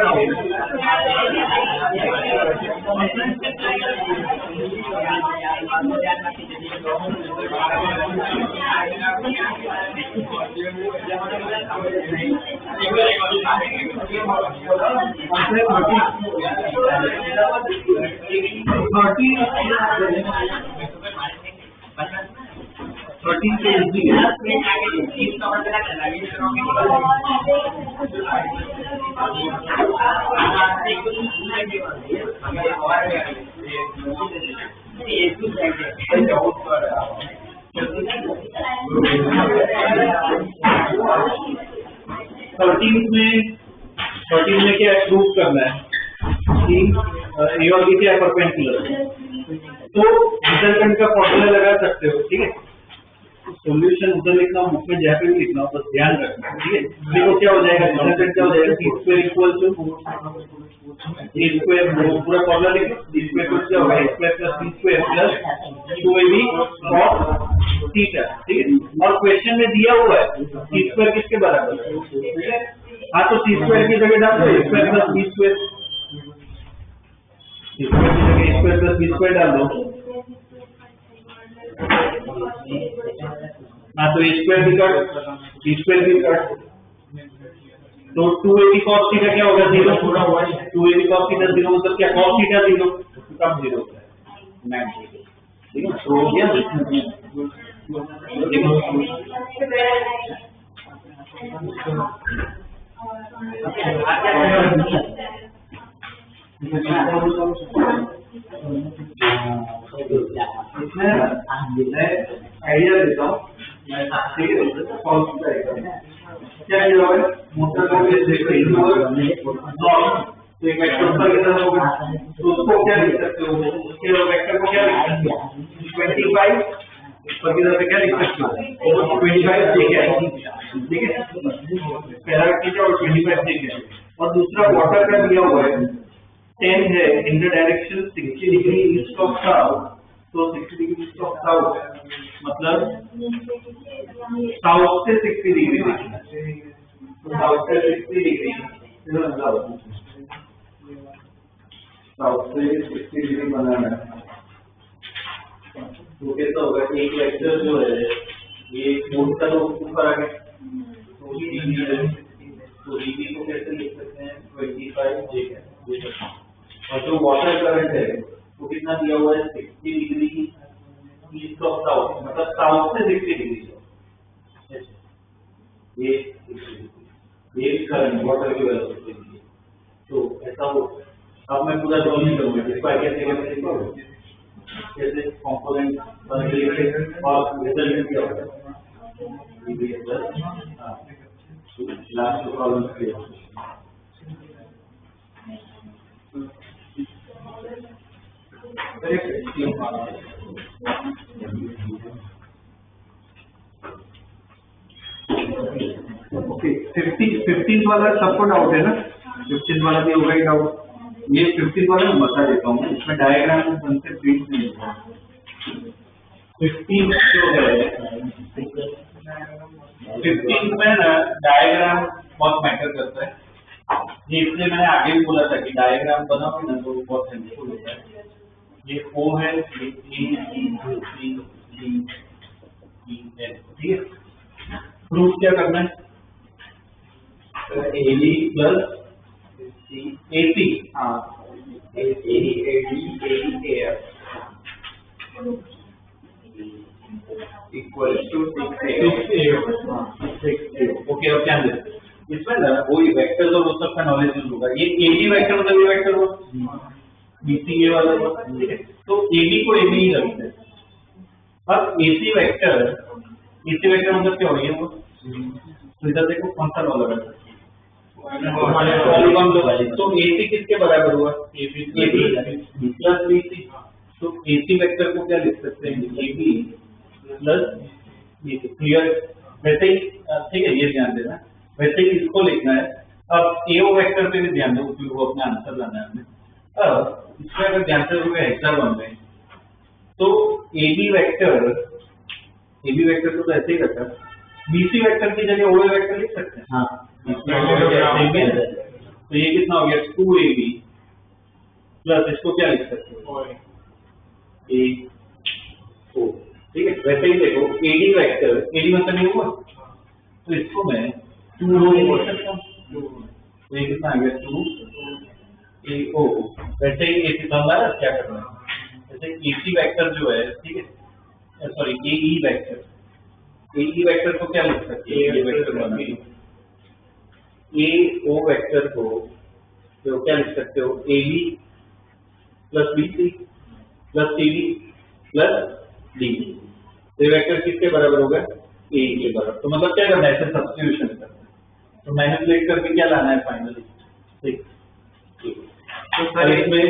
थर्टीन से इजी है। थर्टीन में क्या प्रूव करना है कि ए और बी क्या परपेंडिकुलर है, तो रिजल्टेंट का फॉर्मूला लगा सकते हो, ठीक है। सॉल्यूशन उधर लिखना हो, बुक में जहाँ पे भी लिखना हो, बस ध्यान रखना, ठीक है। देखो क्या हो जाएगा, रिजल्टेंट क्या हो जाएगा, T square equal to A square, पूरा फॉर्मूला लिखो, टी स्क्वायर को क्या होगा, A square plus T square plus 2ab cos theta, ठीक है। और क्वेश्चन में दिया हुआ है टी स्क्वायर किसके बराबर है, ठीक है। हाँ, तो टी स्क्वायर की जगह डाल दो A square plus B square, square की जगह स्क्वायर प्लस बी स्क्वायर डाल दो। हाँ, तो स्क्वायर भी कट, बी स्क्वायर भी कट, तो 2ab cos थीटा क्या होगा, 0 पूरा हुआ है। 2ab cos थीटा 0 मतलब क्या, cos थीटा 0 कब 0 होता है, मैम, ठीक है। तो हो गया, देखो आइडिया देता हूँ, ठीक है। क्या किया है, मोटर का तो एक वेक्टर ऊपर की तरफ होगा, तो उसको क्या लिख सकते हो, उसके वेक्टर को क्या लिख सकते हो, 25 ऊपर की तरफ क्या लिख सकते हो, 25 देखे, ठीक है। पहला वेक्टर और 25 देखे, और दूसरा वाटर का दिया हुआ है 10 है in the direction 60 degree east of south, तो 60 डिग्री ईस्ट ऑफ साउथ मतलब साउथ से 60 डिग्री, तो साउथ से 60 डिग्री, साउथ से 60 डिग्री बनाना है, तो कैसा होगा, एक वेक्टर जो है ये मोटा तो ऊपर आ गया, तो dv को कैसे लिख सकते हैं, 25 j है, और जो वाटर करंट है वो कितना दिया हुआ है, 60 डिग्री ईस्ट ऑफ साउथ, मतलब साउथ से 60 डिग्री, ये करंट वाटर की वेलोसिटी, तो ऐसा हो। अब मैं पूरा ड्रॉ नहीं करूंगा, इसको कैसे कैसे कंपोनेंट और रिजल्ट क्या होगा, लास्ट प्रॉब्लम क्लियर। ओके, 15 वाला सबको डाउट है ना, 15 वाला भी होगा ही डाउट। ये 15 वाला मैं बता देता हूँ, इसमें डायग्राम बनते प्रिंट नहीं होगा। 15 जो है, 15 में ना डायग्राम बहुत मैटर करता है, ये इसलिए मैंने आगे भी बोला था कि डायग्राम बनाओ ना तो बहुत हेल्पफुल होता है। ये O है, ये A, B, C, D, E, F, ठीक है। प्रूफ क्या करना है, AB प्लस AC, हाँ AD equal to 6A, okay. अब क्या इसमें ना वही वेक्टर्स और वो सब का नॉलेज होगा। ये AB वेक्टर मतलब ये वेक्टर हो, BC ये वाला हो, ठीक है। तो AB को AB ही रखते हैं। अब AC वेक्टर मतलब क्या हो गया वो, तो इधर देखो कौन सा लॉ लगा, तो AC किसके बराबर हुआ, AB प्लस BC, तो AC वेक्टर को क्या लिख सकते हैं, AB प्लस BC, क्लियर। वैसे ही ठीक है, ये ध्यान देना, वैसे ही इसको लिखना है। अब AO वेक्टर पे भी ध्यान दो, क्योंकि वो अपना आंसर लाना है हमें। अब इसमें अगर ध्यान से देखोगे हेक्सागोन में, तो AB वेक्टर को तो ऐसे ही रखा, BC वेक्टर की जगह OA वेक्टर लिख सकते हैं, हाँ। तो ये कितना हो गया, 2AB प्लस इसको क्या लिख सकते हैं, ए ओ, ठीक है। वैसे ही देखो एडी वेक्टर, एडी मतलब नहीं हुआ, तो इसको मैं 2 रो बोल सकता हूँ। तो ये कितना आ गया 2 ए ओ। वैसे ही ए हमारा क्या करना है, जैसे एसी वेक्टर जो है, ठीक है, सॉरी ए ई वेक्टर, ए ई वेक्टर को क्या लिख सकते हैं, ए वेक्टर बना ए ओ वेक्टर को तो क्या लिख सकते हो, A B plus B C plus C D plus D. ये वेक्टर किसके बराबर होगा, ए के बराबर। तो मतलब क्या करना है, ऐसे सब्स्टिट्यूशन करना है, तो मैनिपुलेट करके क्या लाना है फाइनली, ठीक। तो सर इसमें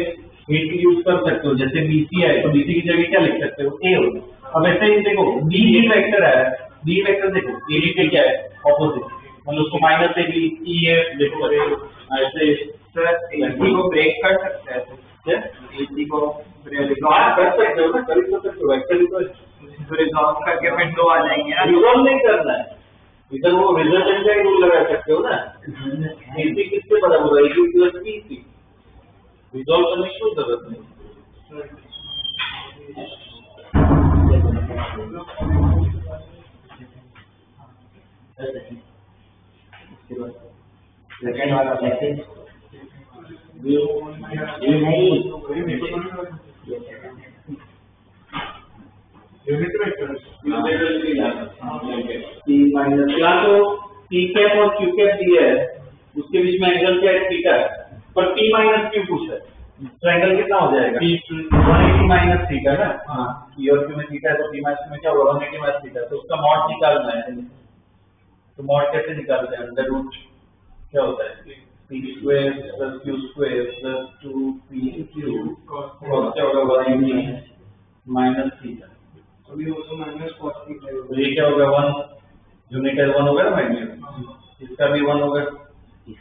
हिंट यूज कर सकते हो, जैसे बीसी है तो बीसी की जगह क्या लिख सकते हो, ए होगा। अब ऐसे ही देखो बी वेक्टर है, बी वेक्टर देखो ए बी पे क्या है, ऑपोजिट, मतलब उसको माइनस ए बी ई है, देखो ऐसे सर एसी को ब्रेक कर सकते हैं, एसी को रिजॉल्व कर सकते हो ना, कर सकते हो वेक्टर को रिजॉल्व करके फिर दो आ जाएंगे ना। रिजॉल्व नहीं करना है, इधर वो रिजल्टेंट का रूल लगा सकते हो ना, एसी किसके बराबर है, ए प्लस बी सी। रिजॉल्व करने की कोई जरूरत नहीं। सेकंड वाला कैसे ये नहीं यूनिट वेक्टर टी माइनस या तो टी कैप और क्यू कैप दिया है, उसके बीच में एंगल क्या है, थीटा, पर टी माइनस क्यू पूछा है, तो एंगल कितना हो जाएगा, 180 माइनस थीटा ना। हाँ, ई और क्यू में थीटा है तो टी माइनस में क्या होगा, 180 माइनस थीटा। तो उसका मॉड निकालना है, तो मॉड कैसे निकालते हैं, अंडर रूट क्या होता है, P square plus Q square plus 2pq और क्या होगा 180 माइनस थीटा। अभी वो तो माइनस cos थीटा है। तो ये क्या होगा 1 यूनिट 1 होगा ना मैग्नीट्यूड, इसका भी 1 होगा,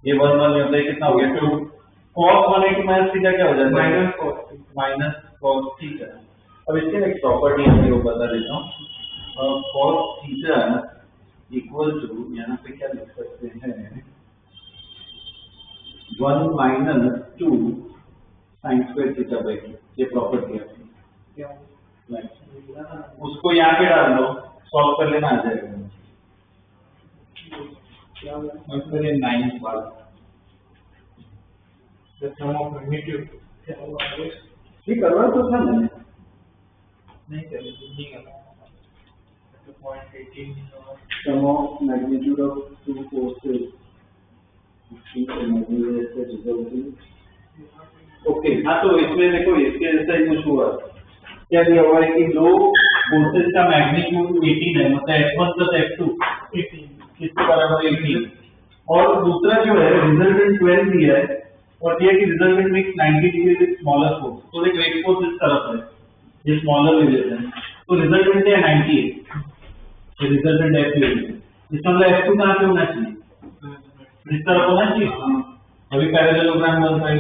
ये 1 1 होता है, कितना हो गया 2 cos 180 माइनस थीटा क्या हो जाएगा, माइनस cos थीटा। अब इसके एक प्रॉपर्टी है वो बता देता हूँ, cos थीटा इक्वल टू, यहाँ पे क्या लिख सकते हैं, 1 minus 2 sine square theta by 2। ये प्रॉपर्टी है, उसको यहाँ पे डाल दो, सॉल्व कर लेना आ जाएगा। फिर 9 बार The sum of magnitude ये करवा तो था मैंने, नहीं करना तो 0.18 sum of magnitude of 2 forces okay. हाँ, तो इसमें देखो इसके जैसा ही कुछ हुआ, क्या दिया हुआ है कि दो फोर्सेस का मैग्नीट्यूड 18 है, मतलब F1 प्लस F2 किसके बराबर 18, और दूसरा जो है रिजल्टेंट 12 दिया है, और ये कि रिजल्टेंट में 90 डिग्री विद स्मॉलर फोर्स, तो एक वेट फोर्स इस तरफ है, ये स्मॉलर ले लेते हैं, तो रिजल्टेंट है 98, ये रिजल्टेंट F ले लेते हैं। इसका मतलब F2 कहाँ पे होना चाहिए, इस तरफ होना चाहिए, अभी पैरेललोग्राम बनता है,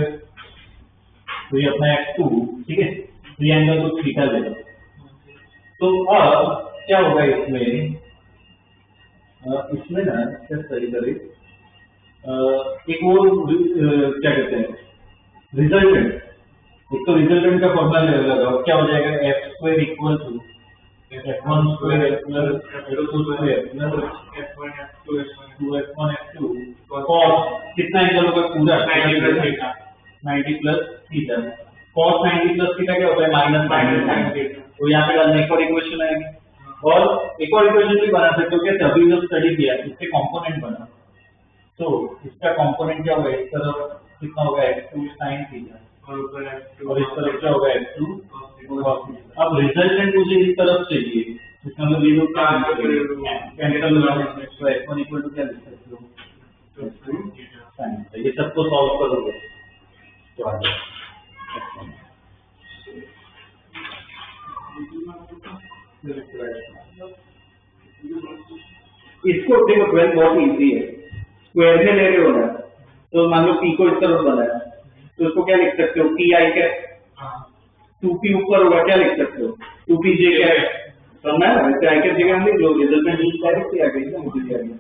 तो ये अपना F2, ठीक है, ये एंगल को थीटा ले लो। तो अब क्या होगा इसमें ना क्या सही करे, एक वो क्या कहते हैं रिजल्टेंट, एक तो रिजल्टेंट का फॉर्मूला लगाओ, क्या हो जाएगा F square equal to F1 square plus F2 square plus F1 F2 cos कितना एंगल होगा पूरा 90 plus theta, cos 90 plus theta क्या होता है माइनस 90, तो यहाँ पे डालने एक और इक्वेशन आएगी, और एक और इक्वेशन भी बना सकते हो, क्या अभी जो स्टडी किया इसके कंपोनेंट बना, तो इसका कंपोनेंट क्या होगा, इस तरफ कितना होगा F2 sin थीटा और इस तरफ क्या होगा F2 cos थीटा। अब रिजल्टेंट मुझे इस तरफ चाहिए, इसका मतलब ये लोग क्या कैंसिल हो जाएंगे, तो F1 इक्वल टू क्या लिख सकते हो F2 sin थीटा। ये सबको सॉल्व करोगे तो आ जाएगा। इसको देखो 12 बहुत इजी है, स्क्वायर में ले रहे हो ना, तो मान लो पी को इस तरफ बनाया, तो इसको क्या लिख सकते हो, पी आई कैप, 2p ऊपर होगा, क्या लिख सकते हो 2p जे कैप, समझना है, इससे आई कैप जगह हमने जो रिजल्टेंट यूज डायरेक्टली आ गई ना, मुझे आ गया।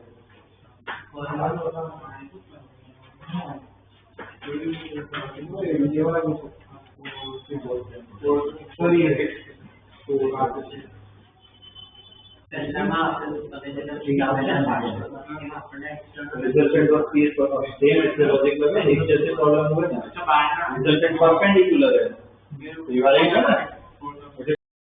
रिजल्टेंट वर्क पीस पर सेम ऐसे लॉजिक में एक जैसे प्रॉब्लम हुए ना, रिजल्टेंट परपेंडिकुलर है, ये वाला ही था ना।